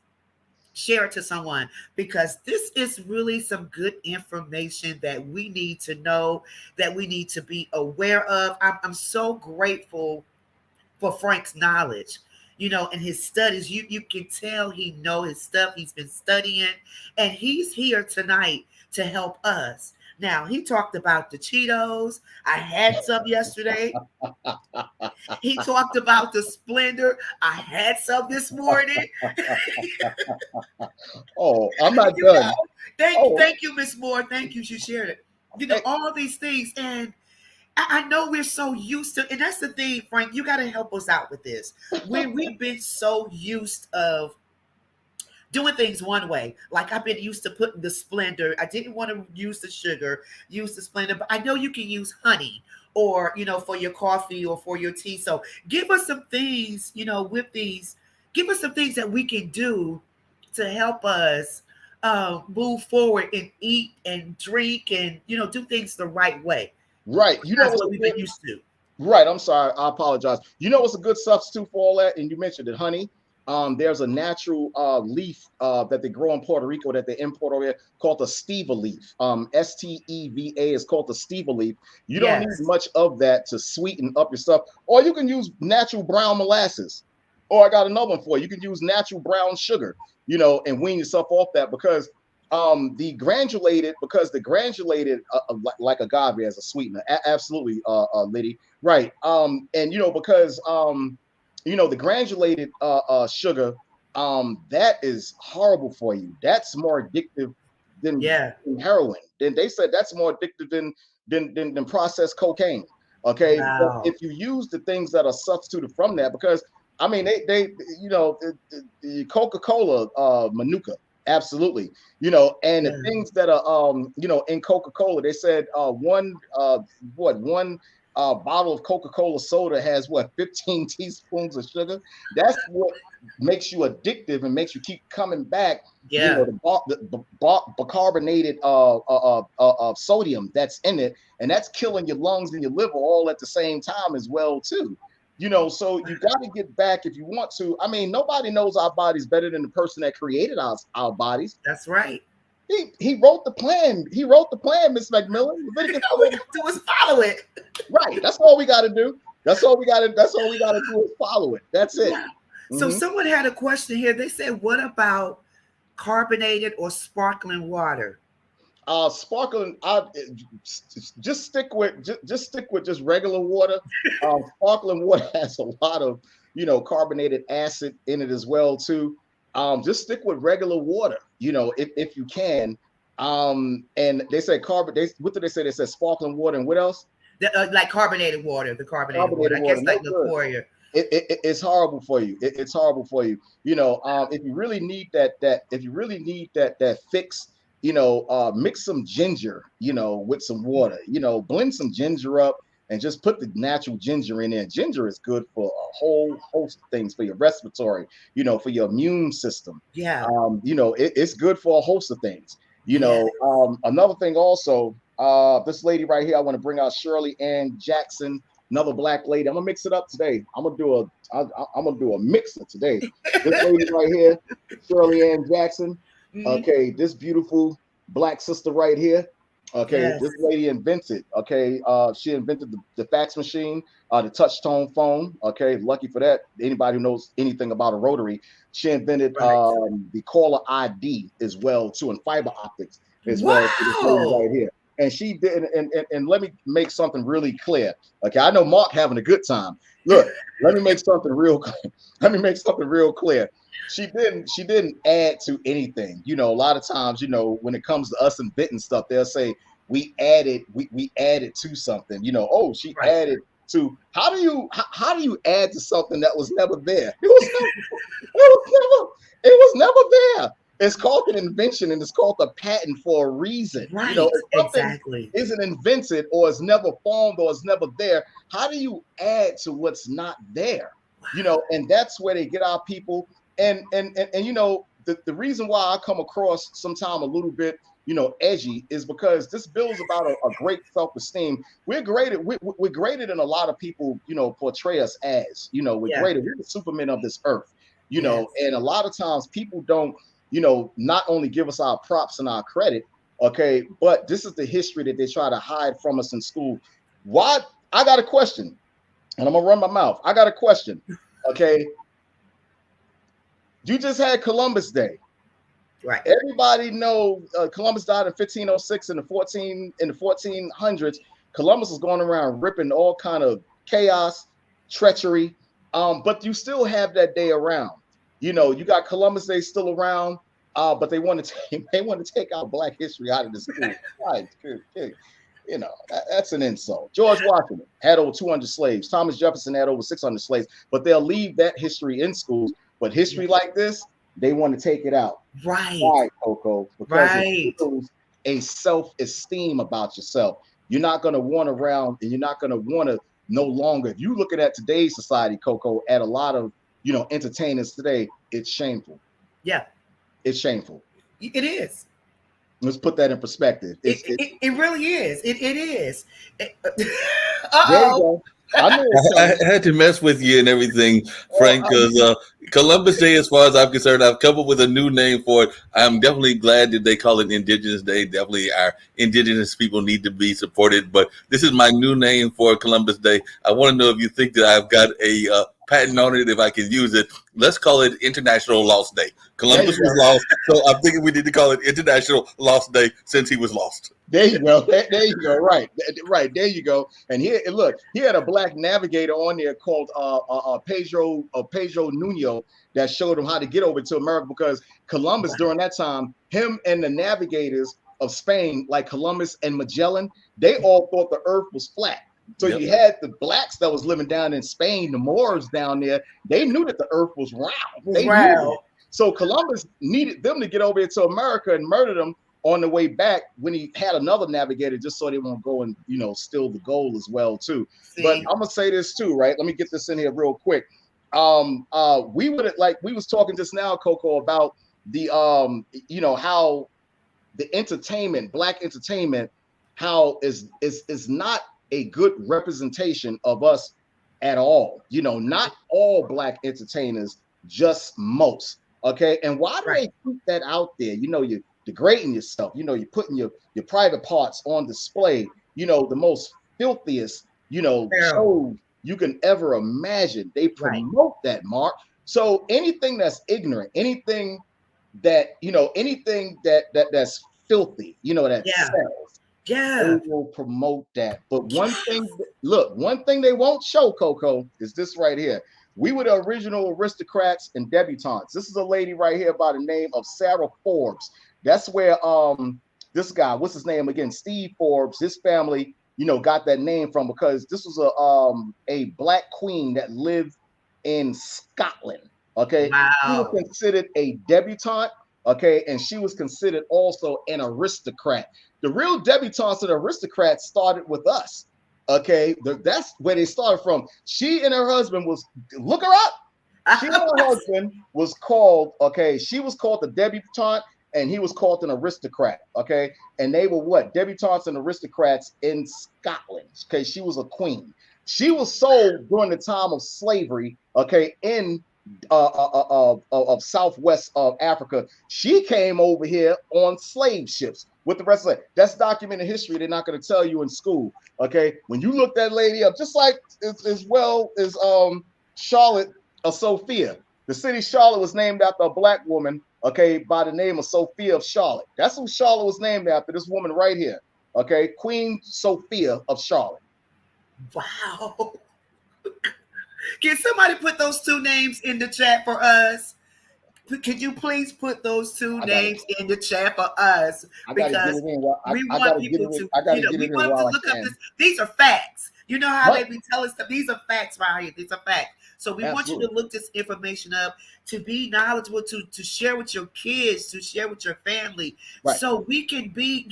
Speaker 2: Share it to someone because this is really some good information that we need to know, that we need to be aware of. I'm so grateful for Frank's knowledge, and his studies. You can tell he know his stuff. He's been studying, and he's here tonight to help us. Now, he talked about the Cheetos. I had some yesterday. He talked about the Splendor. I had some this morning.
Speaker 3: Oh, I'm not done.
Speaker 2: Thank you, Miss Moore. Thank you. She shared it. All these things. And I know we're so used to, and that's the thing, Frank, you got to help us out with this. We've been so used of doing things one way. Like I've been used to putting the Splendor. I didn't want to use the sugar, use the Splendor, but I know you can use honey or, for your coffee or for your tea. So give us some things, with these, give us some things that we can do to help us move forward and eat and drink and, do things the right way.
Speaker 3: Right.
Speaker 2: That's what we've been used to.
Speaker 3: Right. I'm sorry. I apologize. You know what's a good substitute for all that? And you mentioned it, honey. There's a natural leaf that they grow in Puerto Rico that they import over here called the steva leaf. Steva is called the steva leaf. You don't need much of that to sweeten up your stuff. Or you can use natural brown molasses. Or I got another one for you. You can use natural brown sugar, and wean yourself off that because the granulated like agave as a sweetener. Absolutely, Liddy. Right. And because the granulated sugar, that is horrible for you. That's more addictive than heroin. Then they said that's more addictive than processed cocaine. Okay.
Speaker 2: Wow.
Speaker 3: But if you use the things that are substituted from that, because I mean the Coca-Cola Manuka. Absolutely. And the things that are, in Coca-Cola, they said one bottle of Coca-Cola soda has 15 teaspoons of sugar. That's what makes you addictive and makes you keep coming back.
Speaker 2: Yeah.
Speaker 3: The bicarbonated sodium that's in it, and that's killing your lungs and your liver all at the same time as well too. So you got to get back if you want to. I mean, nobody knows our bodies better than the person that created our bodies.
Speaker 2: That's right.
Speaker 3: He wrote the plan. He wrote the plan, Miss McMillan.
Speaker 2: All we got to do is follow it.
Speaker 3: Right. That's all we got to do. That's all we got to do is follow it. That's it.
Speaker 2: Yeah. So someone had a question here. They said, "What about carbonated or sparkling water?"
Speaker 3: Sparkling, just stick with just regular water. Sparkling water has a lot of carbonated acid in it as well too. Just stick with regular water, if you can. And they said what did they say? They said sparkling water and what else?
Speaker 2: Like carbonated water, the carbonated water. I guess like liqueur.
Speaker 3: It's horrible for you. It's horrible for you. If you really need that fix. Mix some ginger, with some water, blend some ginger up and just put the natural ginger in there. Ginger is good for a whole host of things, for your respiratory, for your immune system.
Speaker 2: Yeah.
Speaker 3: It's good for a host of things. Another thing also, this lady right here, I want to bring out Shirley Ann Jackson, another Black lady. I'm gonna mix it up today. I'm gonna do a mixer today. This lady right here, Shirley Ann Jackson. Okay, this beautiful Black sister right here. Okay, This lady invented. Okay, she invented the fax machine, the touch tone phone. Okay, lucky for that. Anybody who knows anything about a rotary, she invented the caller ID as well too, and fiber optics as well. This lady right here, and she did. And let me make something really clear. Okay, I know Mark having a good time. Look, let me make something real. Let me make something real clear. She didn't add to anything. A lot of times, when it comes to us inventing stuff, they'll say we added to something. She added to. How do you add to something that was never there? It was never there. It's called an invention and it's called a patent for a reason.
Speaker 2: Right.
Speaker 3: If something
Speaker 2: Exactly.
Speaker 3: isn't invented or is never formed or is never there, how do you add to what's not there? And that's where they get our people. And the reason why I come across sometime a little bit, edgy is because this builds about a great self-esteem. We're graded than a lot of people, portray us as, we're graded. We're the Supermen of this earth. you know, and a lot of times people don't, not only give us our props and our credit, okay, but this is the history that they try to hide from us in school. Why? I got a question, and I'm gonna run my mouth. I got a question, okay? You just had Columbus Day.
Speaker 2: Right.
Speaker 3: Everybody know Columbus died in 1506 in the 1400s. Columbus was going around ripping all kind of chaos, treachery, but you still have that day around. You know, you got Columbus Day still around, but they want to take out Black history out of the school. Right. You know, that's an insult. George Washington had over 200 slaves. Thomas Jefferson had over 600 slaves, but they'll leave that history in schools. But history like this, they want to take it out.
Speaker 2: Right.
Speaker 3: Why, Coco? Because it builds a self-esteem about yourself. You're not going to want around, and you're not going to want to no longer. If you're looking at today's society, Coco, at a lot of, entertainers today, it's shameful.
Speaker 2: Yeah.
Speaker 3: It's shameful.
Speaker 2: It is.
Speaker 3: Let's put that in perspective.
Speaker 2: It really is. It is.
Speaker 3: There you go.
Speaker 4: I had to mess with you and everything, Frank, because Columbus Day, as far as I'm concerned, I've come up with a new name for it. I'm definitely glad that they call it Indigenous Day. Definitely our indigenous people need to be supported. But this is my new name for Columbus Day. I want to know if you think that I've got a patent on it, if I can use it. Let's call it International Lost Day. Columbus was lost, so I'm thinking we need to call it International Lost Day since he was lost.
Speaker 3: There you go. There you go. Right. There you go. And here, look, he had a Black navigator on there called Pedro Nuno that showed him how to get over to America, because Columbus during that time, him and the navigators of Spain, like Columbus and Magellan, they all thought the earth was flat. So you had the Blacks that was living down in Spain, the Moors down there, they knew that the earth was round. They knew it. So Columbus needed them to get over here to America and murder them on the way back when he had another navigator, just so they won't go and, steal the gold as well too. See? But I'm gonna say this too, right? Let me get this in here real quick. We would, like we was talking just now, Coco, about the how the entertainment, Black entertainment, how is not a good representation of us at all. Not all Black entertainers, just most. Okay, and why do they keep that out there? You're degrading yourself. You're putting your private parts on display. The most filthiest, shows you can ever imagine. They promote that, Mark. So anything that's ignorant, anything that that's filthy, that sells. Yeah, they will promote that. But one thing they won't show, Coco, is this right here. We were the original aristocrats and debutantes. This is a lady right here by the name of Sarah Forbes. That's where this guy, what's his name again? Steve Forbes, his family, got that name from, because this was a Black queen that lived in Scotland. Okay. Wow. She was considered a debutante. Okay, and she was considered also an aristocrat. The real debutantes and aristocrats started with us. Okay, that's where they started from. She and her husband look her up. She and her husband was called, she was called the debutante, and he was called an aristocrat. Okay, and they were what? Debutantes and aristocrats in Scotland. Okay, she was a queen. She was sold during the time of slavery. Okay, in of southwest of Africa. She came over here on slave ships with the rest of it. That's documented history. They're not going to tell you in school. Okay, when you look that lady up, just like as well as Charlotte or Sophia. The city Charlotte was named after a Black woman, by the name of Sophia of Charlotte. That's who Charlotte was named after, this woman right here. Okay, Queen Sophia of Charlotte.
Speaker 2: Wow. Can somebody put those two names in the chat for us? Could you please put those two names in the chat for us? Because we want people to, we want them to look up this. These are facts. You know how they be telling stuff. These are facts right here. These are facts. So we want you to look this information up, to be knowledgeable, to share with your kids, to share with your family. Right. So we can be,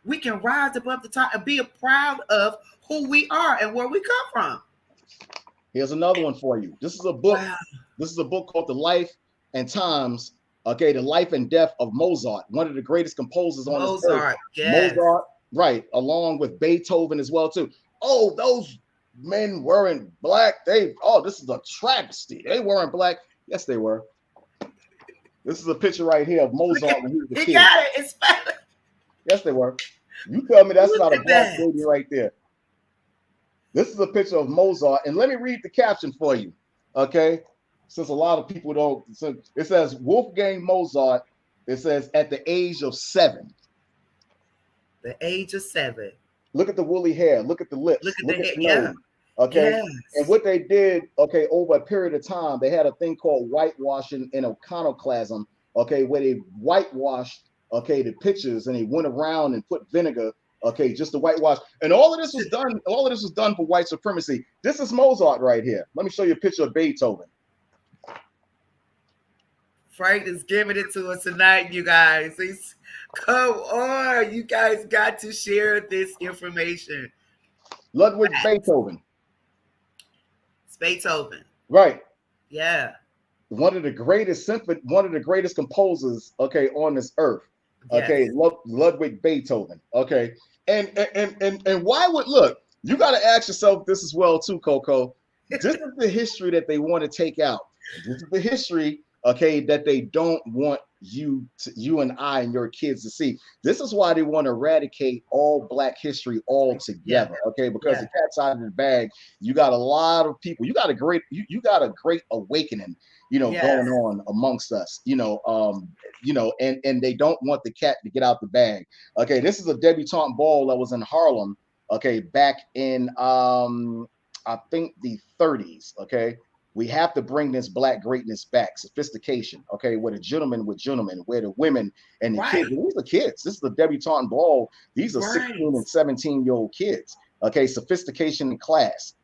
Speaker 2: we can rise above the top and be proud of who we are and where we come from.
Speaker 3: Here's another one for you. This is a book. Wow. This is a book called The Life and Times. The Life and Death of Mozart, one of the greatest composers on this earth. Yes. Mozart, right, along with Beethoven as well too. Oh, those men weren't Black. This is a travesty. They weren't Black. Yes, they were. This is a picture right here of Mozart when he was a kid.
Speaker 2: He got it. It's fine.
Speaker 3: Yes, they were. You tell me that's
Speaker 2: Look
Speaker 3: not a
Speaker 2: at
Speaker 3: black
Speaker 2: that.
Speaker 3: baby right there. This is a picture of Mozart, and let me read the caption for you, okay? Since a lot of people don't, so it says Wolfgang Mozart. It says at the age of 7.
Speaker 2: The age of 7.
Speaker 3: Look at the woolly hair. Look at the lips.
Speaker 2: Look at
Speaker 3: Look
Speaker 2: the
Speaker 3: at the
Speaker 2: hair.
Speaker 3: nose. Okay.
Speaker 2: Yes.
Speaker 3: And what they did, okay, over a period of time, they had a thing called whitewashing and iconoclasm, okay, where they whitewashed, okay, the pictures, and they went around and put vinegar, okay, just to whitewash. And all of this was done. All of this was done for white supremacy. This is Mozart right here. Let me show you a picture of Beethoven.
Speaker 2: Frank is giving it to us tonight, you guys. Come on. You guys got to share this information.
Speaker 3: Ludwig Beethoven.
Speaker 2: It's Beethoven.
Speaker 3: Right.
Speaker 2: Yeah.
Speaker 3: One of the greatest composers, okay, on this earth. Okay,
Speaker 2: Yes.
Speaker 3: Ludwig Beethoven. Okay. And why would, look, you got to ask yourself this as well too, Coco. This is the history that they want to take out. This is the history, okay, that they don't want you and I and your kids to see. This is why they want to eradicate all Black history altogether, okay? Because the cat's out of the bag. You got a lot of people. You got a great awakening, going on amongst us, and they don't want the cat to get out the bag. Okay, this is a debutante ball that was in Harlem, okay, back in I think the 30s, okay? We have to bring this Black greatness back, sophistication, okay, where the gentlemen with gentlemen, where the women and the kids, these are kids. This is the debutante ball. These are 16 and 17-year-old kids, okay, sophistication and class,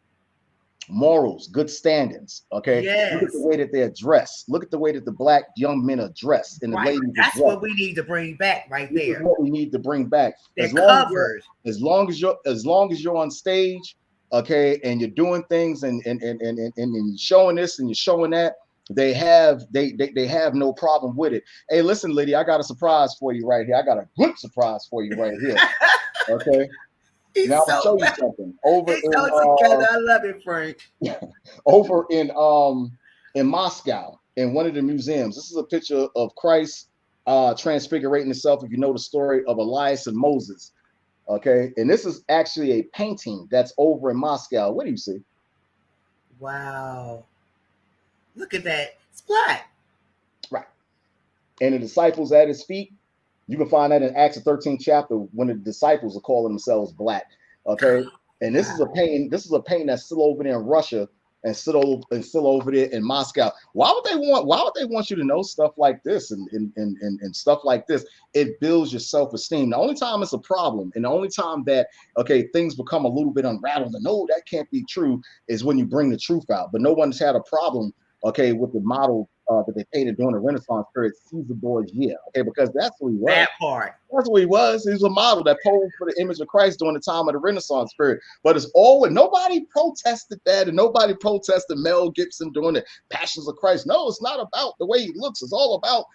Speaker 3: morals, good standings, okay.
Speaker 2: Yes.
Speaker 3: Look at the way that they're dressed. Look at the way that the Black young men are dressed and the ladies are
Speaker 2: That's
Speaker 3: dressed.
Speaker 2: what we need to bring back right
Speaker 3: This
Speaker 2: there.
Speaker 3: is what we need to bring back.
Speaker 2: They're covered.
Speaker 3: As long as you're on stage, okay, and you're doing things and showing this and you're showing that, they have no problem with it. Hey, listen, Lydia, I got a surprise for you right here. I got a good surprise for you right here. Okay. Now I'll show you something.
Speaker 2: I love it, Frank.
Speaker 3: Over in Moscow, in one of the museums. This is a picture of Christ transfigurating himself. If you know the story of Elias and Moses. Okay, and this is actually a painting that's over in Moscow. What do you see?
Speaker 2: Wow. Look at that. It's Black.
Speaker 3: Right. And the disciples at his feet, you can find that in Acts 13th chapter when the disciples are calling themselves Black. Okay. And this is a painting that's still over there in Russia and still over there in Moscow. Why would they want you to know stuff like this and stuff like this? It builds your self-esteem. The only time it's a problem, and the only time that things become a little bit unraveled, and no, that can't be true, is when you bring the truth out. But no one's had a problem, with the model that they painted during the Renaissance period, Caesar Borgia, because that's who he was.
Speaker 2: That part.
Speaker 3: That's what he was. He was a model that posed for the image of Christ during the time of the Renaissance period. But it's always, nobody protested that, and nobody protested Mel Gibson doing the Passions of Christ. No, it's not about the way he looks. It's all about,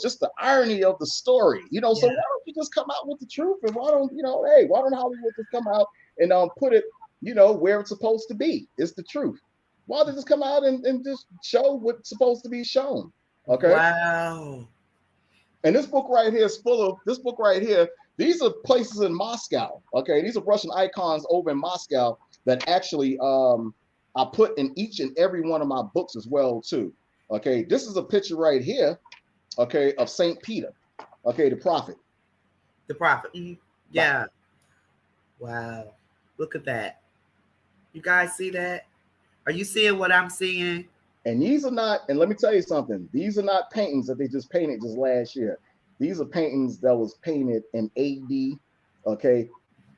Speaker 3: just the irony of the story. So why don't you just come out with the truth? And why don't Hollywood just come out and put it, where it's supposed to be? It's the truth. Why don't they just come out and just show what's supposed to be shown? Okay.
Speaker 2: Wow.
Speaker 3: And this book right here is full of this book right here. These are places in Moscow. Okay. These are Russian icons over in Moscow that actually I put in each and every one of my books as well, too. Okay. This is a picture right here, okay, of St. Peter. Okay, the prophet.
Speaker 2: The prophet. Mm-hmm. Yeah. Wow. Look at that. You guys see that? Are you seeing what I'm seeing?
Speaker 3: And these are not, and let me tell you something, these are not paintings that they just painted just last year. These are paintings that was painted in AD,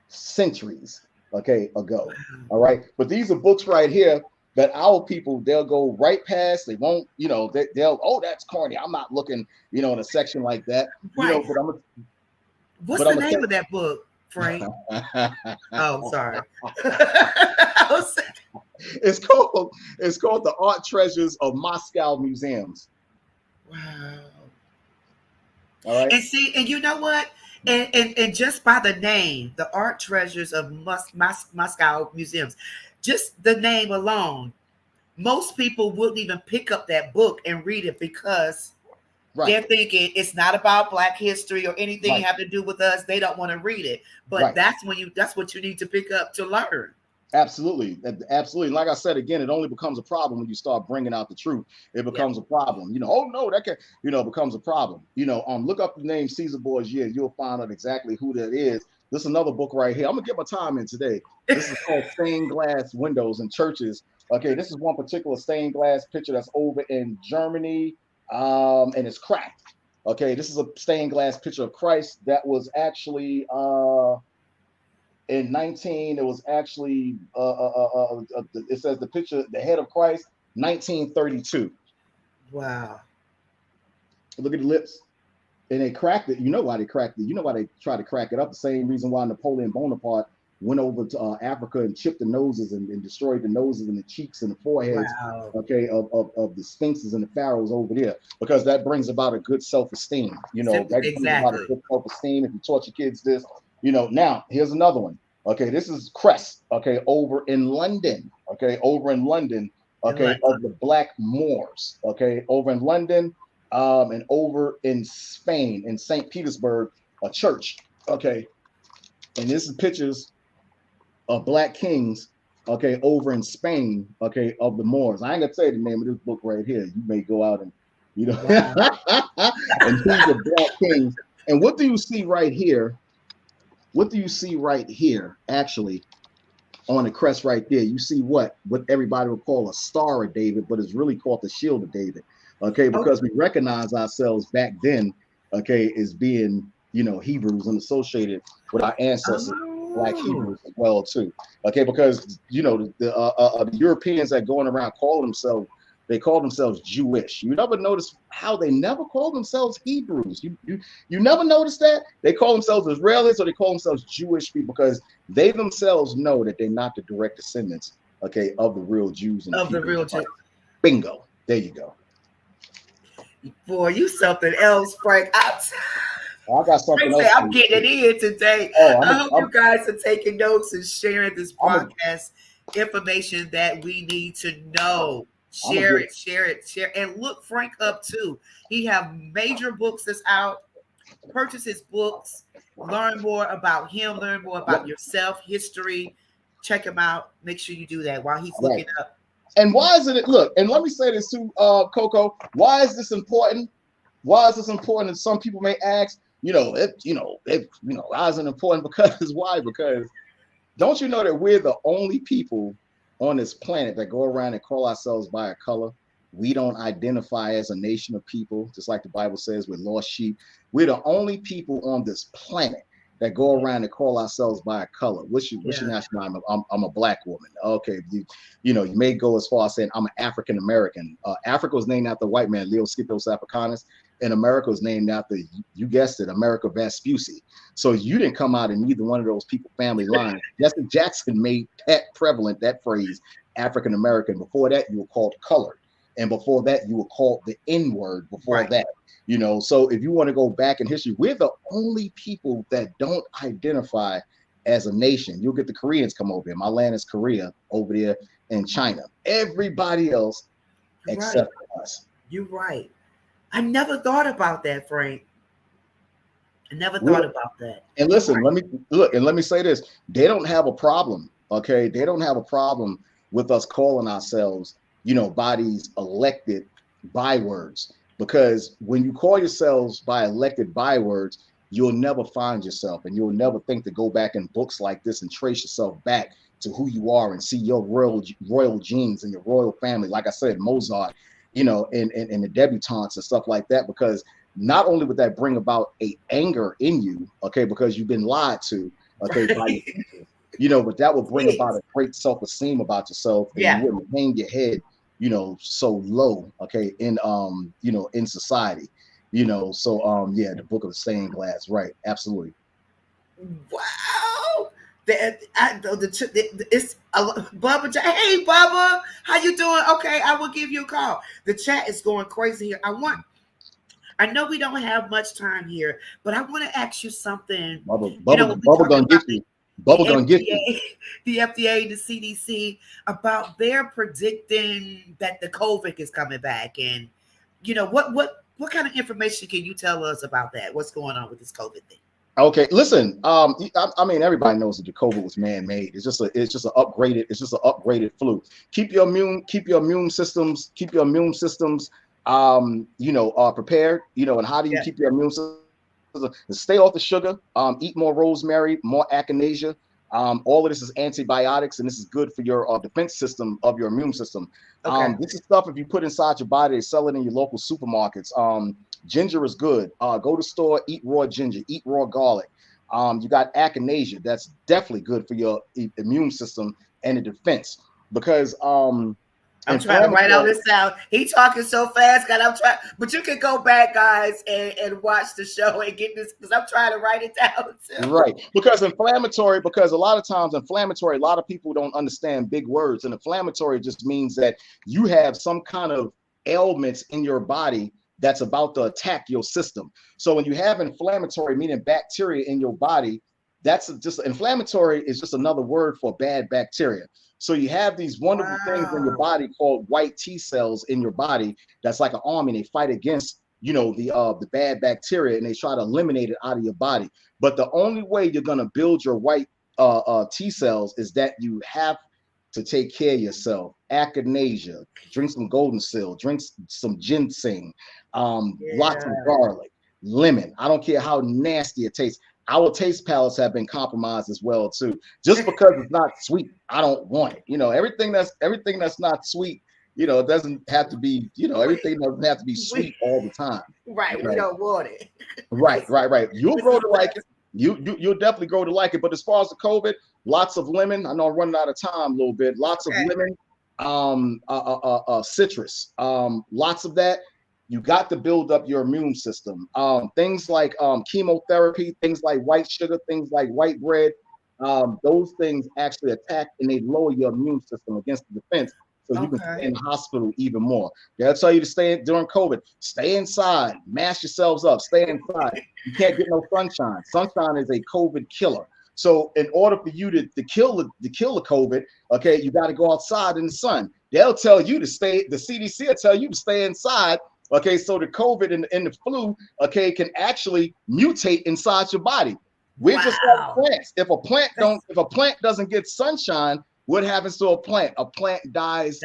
Speaker 3: centuries, ago. All right. But these are books right here that our people, they'll go right past. They won't, they'll, oh, that's corny. I'm not looking, in a section like that.
Speaker 2: Right.
Speaker 3: But
Speaker 2: what's the name of that book, Frank? Oh, sorry.
Speaker 3: It's called The Art Treasures of Moscow Museums.
Speaker 2: Wow.
Speaker 3: All right.
Speaker 2: And you know what? And just by the name, The Art Treasures of Moscow Museums, just the name alone, most people wouldn't even pick up that book and read it because they're thinking it's not about Black history or anything have to do with us. They don't want to read it. But that's what you need to pick up to learn.
Speaker 3: Absolutely. Like I said, again, it only becomes a problem when you start bringing out the truth. It becomes a problem. Oh no, that can, becomes a problem. Look up the name Caesar Borgia. You'll find out exactly who that is. This is another book right here. I'm gonna get my time in today. This is called Stained Glass Windows in Churches. Okay, this is one particular stained glass picture that's over in Germany, and it's cracked. Okay, this is a stained glass picture of Christ that was actually in 19, it was actually it says the picture, the head of Christ, 1932.
Speaker 2: Wow.
Speaker 3: Look at the lips. And they cracked it. You know why they cracked it. You know why they tried to crack it up. The same reason why Napoleon Bonaparte went over to Africa and chipped the noses and destroyed the noses and the cheeks and the foreheads, okay, of the sphinxes and the pharaohs over there, because that brings about a good self-esteem. That brings about a good self-esteem. If you taught your kids this, now here's another one. Okay, this is Crest, okay, over in London, of the Black Moors, okay, over in London, and over in Spain, in St. Petersburg, a church, okay, and this is pictures of Black kings, okay, over in Spain, okay, of the Moors. I ain't gonna tell you the name of this book right here. You may go out and, and who's the Black kings. And what do you see right here? What do you see right here, actually, on the crest right there? You see what everybody would call a Star of David, but it's really called the Shield of David, okay? Because we recognize ourselves back then, okay, as being, Hebrews and associated with our ancestors, Black Hebrews as well, too, okay? Because, the Europeans that going around they call themselves Jewish. You never notice how they never call themselves Hebrews. You never notice that? They call themselves Israelis or they call themselves Jewish people because they themselves know that they're not the direct descendants, okay, of the real Jews. And
Speaker 2: of the real Jews.
Speaker 3: Bingo. There you go.
Speaker 2: Boy, you something else, Frank. I
Speaker 3: got something else.
Speaker 2: I'm getting it in today. I hope you guys are taking notes and sharing this podcast information that we need to know. Share it. And look Frank up too. He have major books that's out. Purchase his books. Learn more about him. Learn more about yourself, history. Check him out. Make sure you do that while he's looking up.
Speaker 3: And why is it? Look, and let me say this too, Coco. Why is this important? Why is this important? And some people may ask, why is it important? Because don't you know that we're the only people on this planet that go around and call ourselves by a color? We don't identify as a nation of people, just like the Bible says, we're lost sheep. We're the only people on this planet that go around and call ourselves by a color. What's your nationality? I'm a Black woman. Okay, you may go as far as saying I'm an African American. Africa was named after a white man, Leo Scipios Africanus, and America was named after, you guessed it, America Vespucci. So you didn't come out in either one of those people family lines. Jesse Jackson made that prevalent, that phrase, African American. Before that, you were called colored, and before that, you were called the N-word. Before that. So if you want to go back in history, we're the only people that don't identify as a nation. You'll get the Koreans come over here. My land is Korea over there in China. Everybody else except us.
Speaker 2: You're right. I never thought about that, Frank. I never thought about that.
Speaker 3: And listen, let me say this. They don't have a problem, okay? They don't have a problem with us calling ourselves, by these elected bywords. Because when you call yourselves by elected bywords, you'll never find yourself, and you'll never think to go back in books like this and trace yourself back to who you are and see your royal genes and your royal family. Like I said, Mozart, and the debutantes and stuff like that, because not only would that bring about a anger in you, okay, because you've been lied to, okay, by your people, but that would bring about a great self-esteem about yourself, and you wouldn't hang your head, so low, okay, in in society, the Book of the Stained Glass, right? Absolutely.
Speaker 2: Wow. It's Bubba. Hey, Bubba, how you doing? Okay, I will give you a call. The chat is going crazy here. I know we don't have much time here, but I want to ask you something.
Speaker 3: Bubba gonna get you. Bubble gonna get you.
Speaker 2: The FDA, the CDC, about their predicting that the COVID is coming back, and what kind of information can you tell us about that? What's going on with this COVID thing?
Speaker 3: Okay, listen. I mean, everybody knows that the COVID was man-made. It's just an upgraded flu. Keep your immune systems, prepared. And how do you keep your immune system? Stay off the sugar. Eat more rosemary, more echinacea. All of this is antibiotics, and this is good for your defense system of your immune system.
Speaker 2: Okay.
Speaker 3: This is stuff if you put inside your body, they sell it in your local supermarkets. Ginger is good. Go to the store, eat raw ginger, eat raw garlic. You got echinacea. That's definitely good for your immune system and the defense, because
Speaker 2: I'm trying to write all this out. He talking so fast, God. I'm trying, but you can go back, guys, and watch the show and get this, because I'm trying to write it down too.
Speaker 3: Right, because a lot of times inflammatory, a lot of people don't understand big words, and inflammatory just means that you have some kind of ailments in your body that's about to attack your system. So when you have inflammatory, meaning bacteria in your body, inflammatory is just another word for bad bacteria. So you have these wonderful things in your body called white T cells in your body. That's like an army. And they fight against, the bad bacteria, and they try to eliminate it out of your body. But the only way you're going to build your white T cells is that you have to take care of yourself. Echinacea, drink some golden seal, drink some ginseng, lots of garlic, lemon. I don't care how nasty it tastes. Our taste palates have been compromised as well too. Just because it's not sweet, I don't want it. Everything that's not sweet, it doesn't have to be. Everything doesn't have to be sweet all the time.
Speaker 2: Right. We don't want it.
Speaker 3: Right. You'll grow to like it. You'll definitely grow to like it. But as far as the COVID, lots of lemon. I know I'm running out of time a little bit. Lots of lemon, citrus, lots of that. You got to build up your immune system. Things like chemotherapy, things like white sugar, things like white bread, those things actually attack and they lower your immune system against the defense. So you can stay in the hospital even more. They'll tell you to stay during COVID. Stay inside, mask yourselves up, stay inside. You can't get no sunshine. Sunshine is a COVID killer. So in order for you to kill the COVID, okay, you got to go outside in the sun. They'll tell you to stay. The CDC will tell you to stay inside. Okay, so the COVID and the flu, okay, can actually mutate inside your body. We're just like plants. If a plant doesn't get sunshine, what happens to a plant? A plant dies.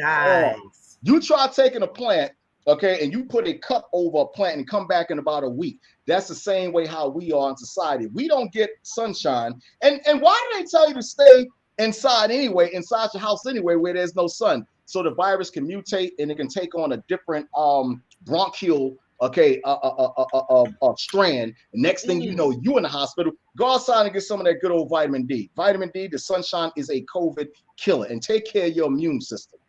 Speaker 3: You try taking a plant, okay, and you put a cup over a plant and come back in about a week. That's the same way how we are in society. We don't get sunshine. And why do they tell you to stay inside anyway, inside your house anyway, where there's no sun? So the virus can mutate and it can take on a different bronchial, strand. Next thing you know, you in the hospital. Go outside and get some of that good old vitamin D. Vitamin D, the sunshine is a COVID killer. And take care of your immune system.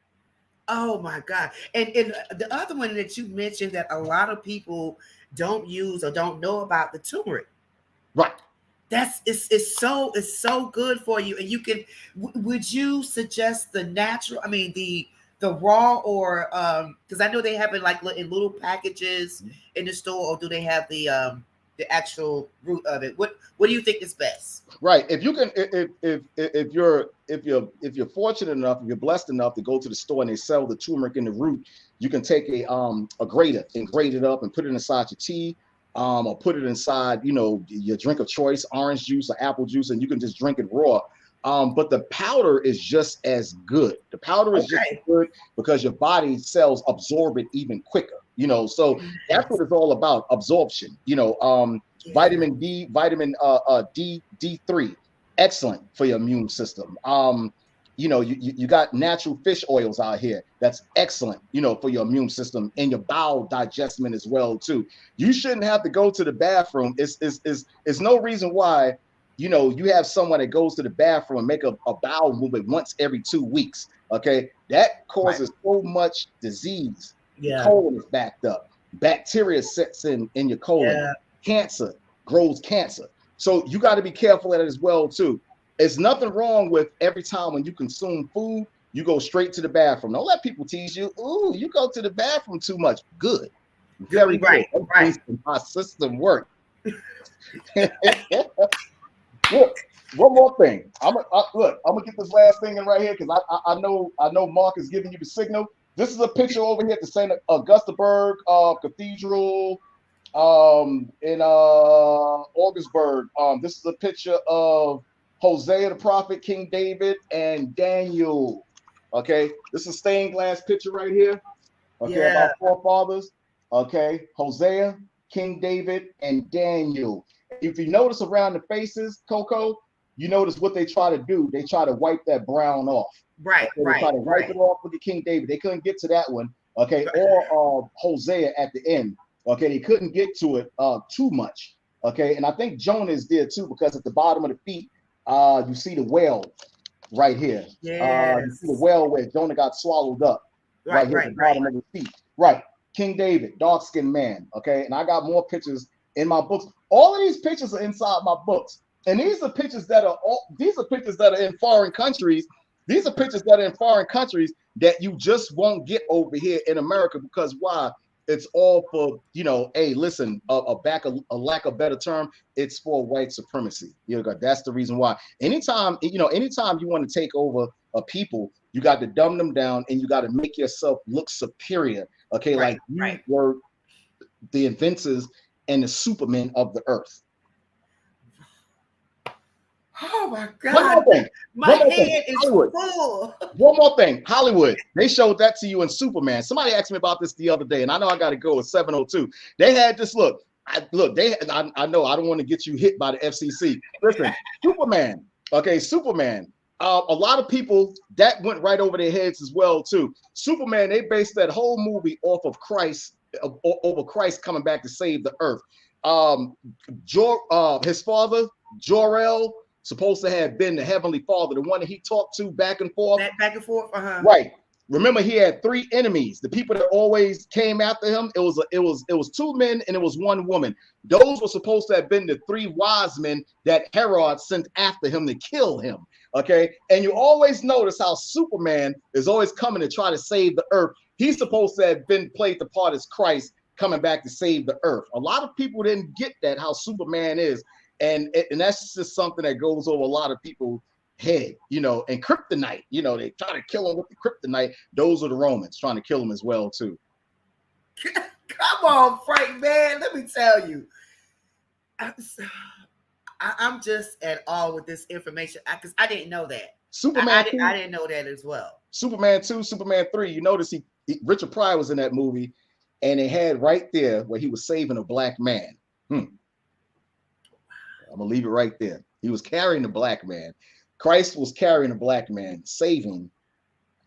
Speaker 2: Oh my God. And the other one that you mentioned that a lot of people don't use or don't know about, the turmeric.
Speaker 3: Right.
Speaker 2: It's so good for you. And you can, would you suggest the natural, the raw, or because I know they have it like in little packages in the store, or do they have the actual root of it? What do you think is best?
Speaker 3: Right. If you can, if you're fortunate enough, if you're blessed enough to go to the store and they sell the turmeric in the root, you can take a grater and grate it up and put it inside your tea. Or put it inside, your drink of choice, orange juice or apple juice, and you can just drink it raw. But the powder is just as good. The powder is just as good because your body cells absorb it even quicker. So that's what it's all about, absorption. Vitamin D, D3, excellent for your immune system. You got natural fish oils out here. That's excellent, for your immune system and your bowel digestment as well too. You shouldn't have to go to the bathroom. It's no reason why, you have someone that goes to the bathroom and make a bowel movement once every 2 weeks. Okay, that causes so much disease.
Speaker 2: Yeah.
Speaker 3: Colon is backed up. Bacteria sets in your colon. Yeah. Cancer grows cancer. So you got to be careful at it as well too. There's nothing wrong with every time when you consume food, you go straight to the bathroom. Don't let people tease you. Ooh, you go to the bathroom too much. Good. Very
Speaker 2: right.
Speaker 3: good.
Speaker 2: Right.
Speaker 3: My system work. one more thing. Look. I'm gonna get this last thing in right here because I know Mark is giving you the signal. This is a picture over here at the St. Augustaburg Cathedral in Augsburg. This is a picture of Hosea the prophet, King David, and Daniel. Okay, this is a stained glass picture right here. Okay,
Speaker 2: Yeah.
Speaker 3: about forefathers. Okay, Hosea, King David, and Daniel. If you notice around the faces, Coco, you notice what they try to do. They try to wipe that brown off.
Speaker 2: Right,
Speaker 3: Okay, they try to wipe it off with the King David. They couldn't get to that one. Okay, or Hosea at the end. Okay, they couldn't get to it too much. Okay, and I think Jonah is there too because at the bottom of the feet, you see the whale right here.
Speaker 2: Yes.
Speaker 3: You see the whale where Jonah got swallowed up. Right here at the bottom of the feet. Right. King David, dark-skinned man. Okay, and I got more pictures in my books. All of these pictures are inside my books, and these are pictures that are in foreign countries. These are pictures that are in foreign countries that you just won't get over here in America because why? It's all for, hey, listen, a lack of better term, it's for white supremacy. That's the reason why. Anytime you want to take over a people, you got to dumb them down and you got to make yourself look superior. Okay, like you were the inventors and the Supermen of the earth.
Speaker 2: Oh my God. My head is full.
Speaker 3: One more thing. Hollywood. They showed that to you in Superman. Somebody asked me about this the other day, and I know I got to go at 7:02. They had this look. I know I don't want to get you hit by the FCC. Listen, Superman. Okay, Superman. A lot of people that went right over their heads as well too. Superman. They based that whole movie off of Christ, over Christ coming back to save the earth. His father, Jor-El, supposed to have been the heavenly father, the one that he talked to back and forth. Right. Remember, he had three enemies. The people that always came after him. It was two men and it was one woman. Those were supposed to have been the three wise men that Herod sent after him to kill him. Okay. And you always notice how Superman is always coming to try to save the earth. He's supposed to have played the part as Christ coming back to save the earth. A lot of people didn't get that, how Superman is. And that's just something that goes over a lot of people's head, and kryptonite, they try to kill him with the kryptonite. Those are the Romans trying to kill him as well, too.
Speaker 2: Come on, Frank, man. Let me tell you. I'm just at awe with this information because I didn't know that.
Speaker 3: Superman
Speaker 2: I didn't know that as well.
Speaker 3: Superman 2, Superman 3. You notice Richard Pryor was in that movie, and they had right there where he was saving a black man. I'm gonna leave it right there. He was carrying a black man. Christ was carrying a black man, saving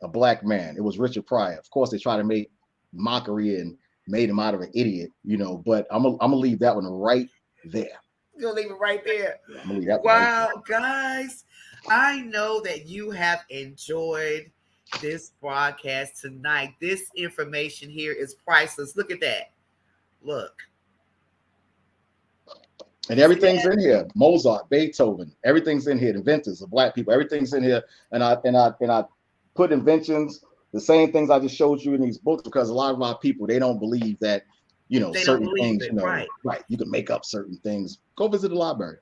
Speaker 3: a black man. It was Richard Pryor. Of course, they try to make mockery and made him out of an idiot, but I'm gonna leave that one right there.
Speaker 2: You're gonna leave it right there.
Speaker 3: Yeah, I'm gonna leave that
Speaker 2: wow,
Speaker 3: one right there.
Speaker 2: Guys, I know that you have enjoyed this broadcast tonight. This information here is priceless. Look at that. Look.
Speaker 3: And everything's in here. Mozart, Beethoven, everything's in here. The inventors, the black people, everything's in here. And I put inventions, the same things I just showed you in these books, because a lot of our people, they don't believe that, certain things, right. You can make up certain things. Go visit the library.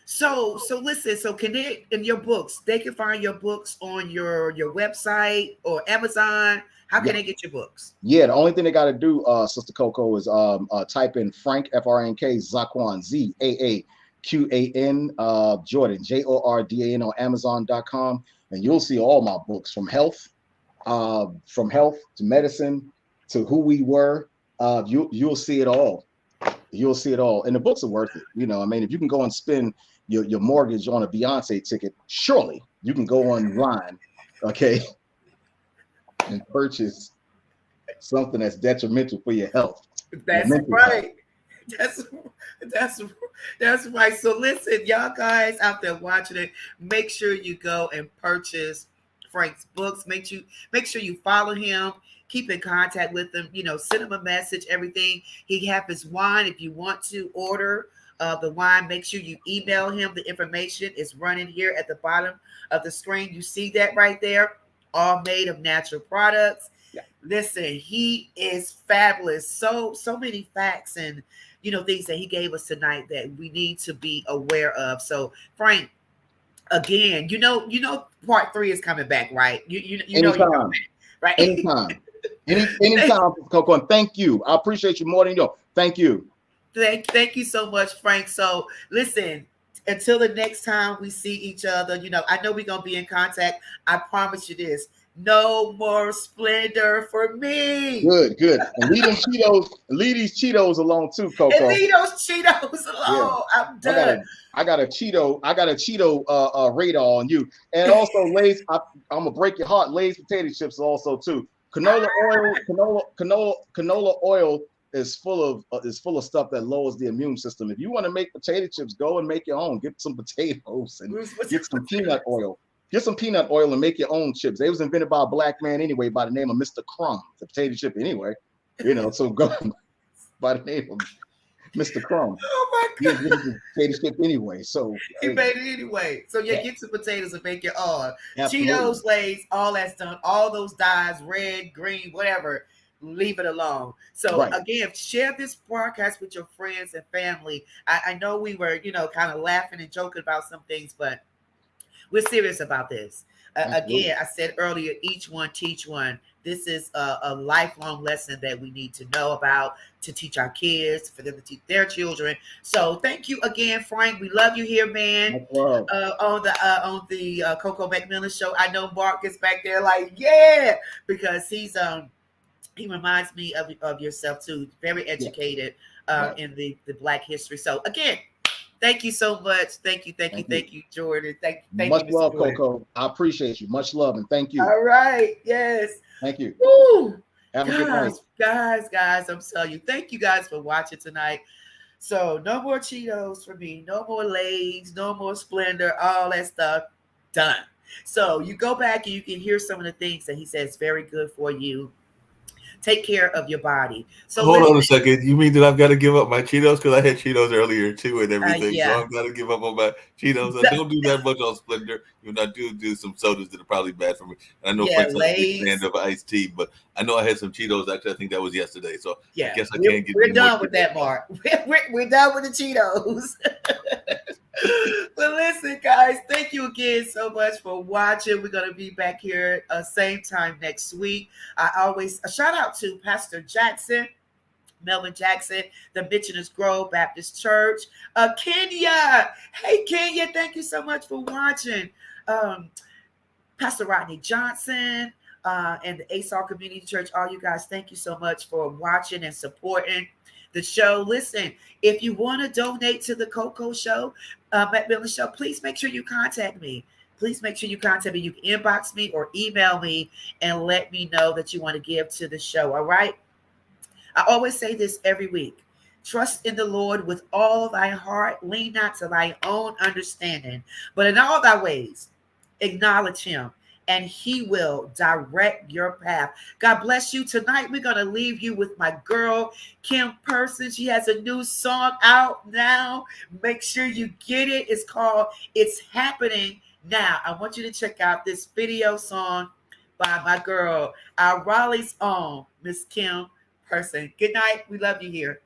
Speaker 2: So listen, so can they, in your books, they can find your books on your website or Amazon. How can they get your books? Yeah, the only thing they got to do, Sister Coco, is type in Frank, F-R-N-K, Zaquan, Z-A-A-Q-A-N, Jordan, Jordan on Amazon.com, and you'll see all my books from health to medicine to who we were. You'll see it all. You'll see it all, and the books are worth it. If you can go and spend your mortgage on a Beyonce ticket, surely you can go online, okay, and purchase something that's detrimental for your health. That's right. That's right. So listen, y'all guys out there watching it, make sure you go and purchase Frank's books. Make sure you follow him. Keep in contact with him. Send him a message. Everything. He have his wine. If you want to order the wine, make sure you email him. The information is running here at the bottom of the screen. You see that right there. All made of natural products.
Speaker 3: Yeah.
Speaker 2: Listen, he is fabulous. So many facts and things that he gave us tonight that we need to be aware of. So Frank, again, part 3 is coming back, right? You know you're coming back, right?
Speaker 3: Anytime. Anytime, Coco. And thank you. I appreciate you more than you know. Thank you.
Speaker 2: Thank you so much, Frank. So listen, until the next time we see each other, I know we're gonna be in contact. I promise you this. No more splendor for me.
Speaker 3: Good. And leave these Cheetos alone too, Coco.
Speaker 2: And leave those Cheetos alone. Yeah. I'm done.
Speaker 3: I got a Cheeto radar on you. And also, Lay's, I'm gonna break your heart. Lay's potato chips also too. Canola oil is full of stuff that lowers the immune system. If you want to make potato chips, go and make your own. Get some potatoes and get some peanut oil. Get some peanut oil and make your own chips. They was invented by a black man anyway, by the name of Mr. Crumb, the potato chip anyway. So go by the name of Mr. Crumb.
Speaker 2: Oh my God.
Speaker 3: The potato chip anyway. So
Speaker 2: he made it anyway. So get some potatoes and make your own.
Speaker 3: Absolutely.
Speaker 2: Cheetos, Lay's, all that's done. All those dyes, red, green, whatever. Leave it alone. So again, share this broadcast with your friends and family. I know we were, kind of laughing and joking about some things, but we're serious about this. Again, I said earlier, each one teach one. This is a lifelong lesson that we need to know about, to teach our kids, for them to teach their children. So thank you again, Frank. We love you here, man. On the Coco McMillan show. I know Mark is back there like, yeah, because he reminds me of yourself too. Very educated in the Black history. So again, thank you so much. Thank you, Jordan. Thank you.
Speaker 3: Much love, Coco. I appreciate you. Much love and thank you.
Speaker 2: All right. Yes.
Speaker 3: Thank you.
Speaker 2: Woo.
Speaker 3: Have a good night.
Speaker 2: Guys, I'm telling you. Thank you guys for watching tonight. So no more Cheetos for me. No more Lay's. No more Splendor. All that stuff. Done. So you go back and you can hear some of the things that he says very good for you. Take care of your body. So
Speaker 4: hold on a second. You mean that I've got to give up my Cheetos? Because I had Cheetos earlier too and everything. So I've got to give up on my Cheetos. I don't do that much on Splendor. Even I do some sodas that are probably bad for me. And I know Frank's not a big fan of iced tea, but I know I had some Cheetos. Actually, I think that was yesterday. So I guess I can't get.
Speaker 2: We're done with that, Mark. We're done with the Cheetos. But listen, guys, thank you again so much for watching. We're going to be back here same time next week. I always shout out to Pastor Jackson, Melvin Jackson, the Mitcheners Grove Baptist Church. Kenya. Hey, Kenya, thank you so much for watching. Pastor Rodney Johnson and the ASAR Community Church. All you guys, thank you so much for watching and supporting the show. Listen, if you want to donate to the Coco Show, McMillan Show, please make sure you contact me. Please make sure you contact me. You can inbox me or email me and let me know that you want to give to the show. All right. I always say this every week. Trust in the Lord with all thy heart. Lean not to thy own understanding, but in all thy ways, acknowledge him, and he will direct your path. God bless you. Tonight, we're going to leave you with my girl, Kim Person. She has a new song out now. Make sure you get it. It's called It's Happening Now. I want you to check out this video song by my girl, our Raleigh's own, Miss Kim Person. Good night. We love you here.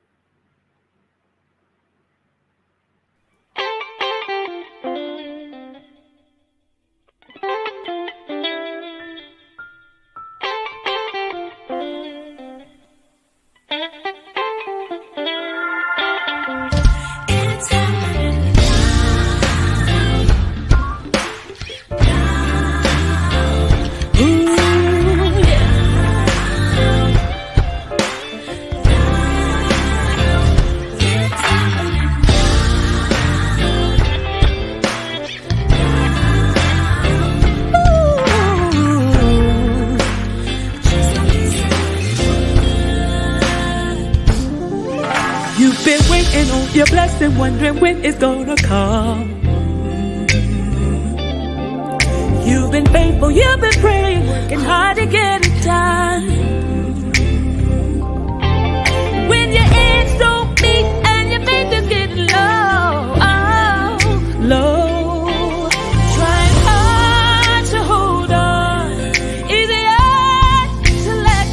Speaker 5: Your blessing, wondering when it's gonna come. You've been faithful, you've been praying, working hard to get it done. When your ends don't meet and your faith is getting low, low, trying hard to hold on, easier to let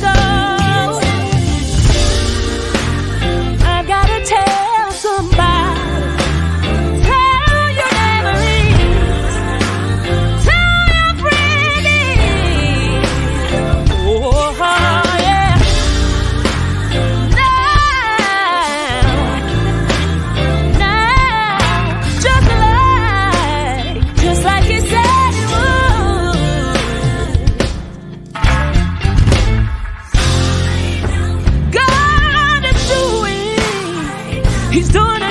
Speaker 5: He's doing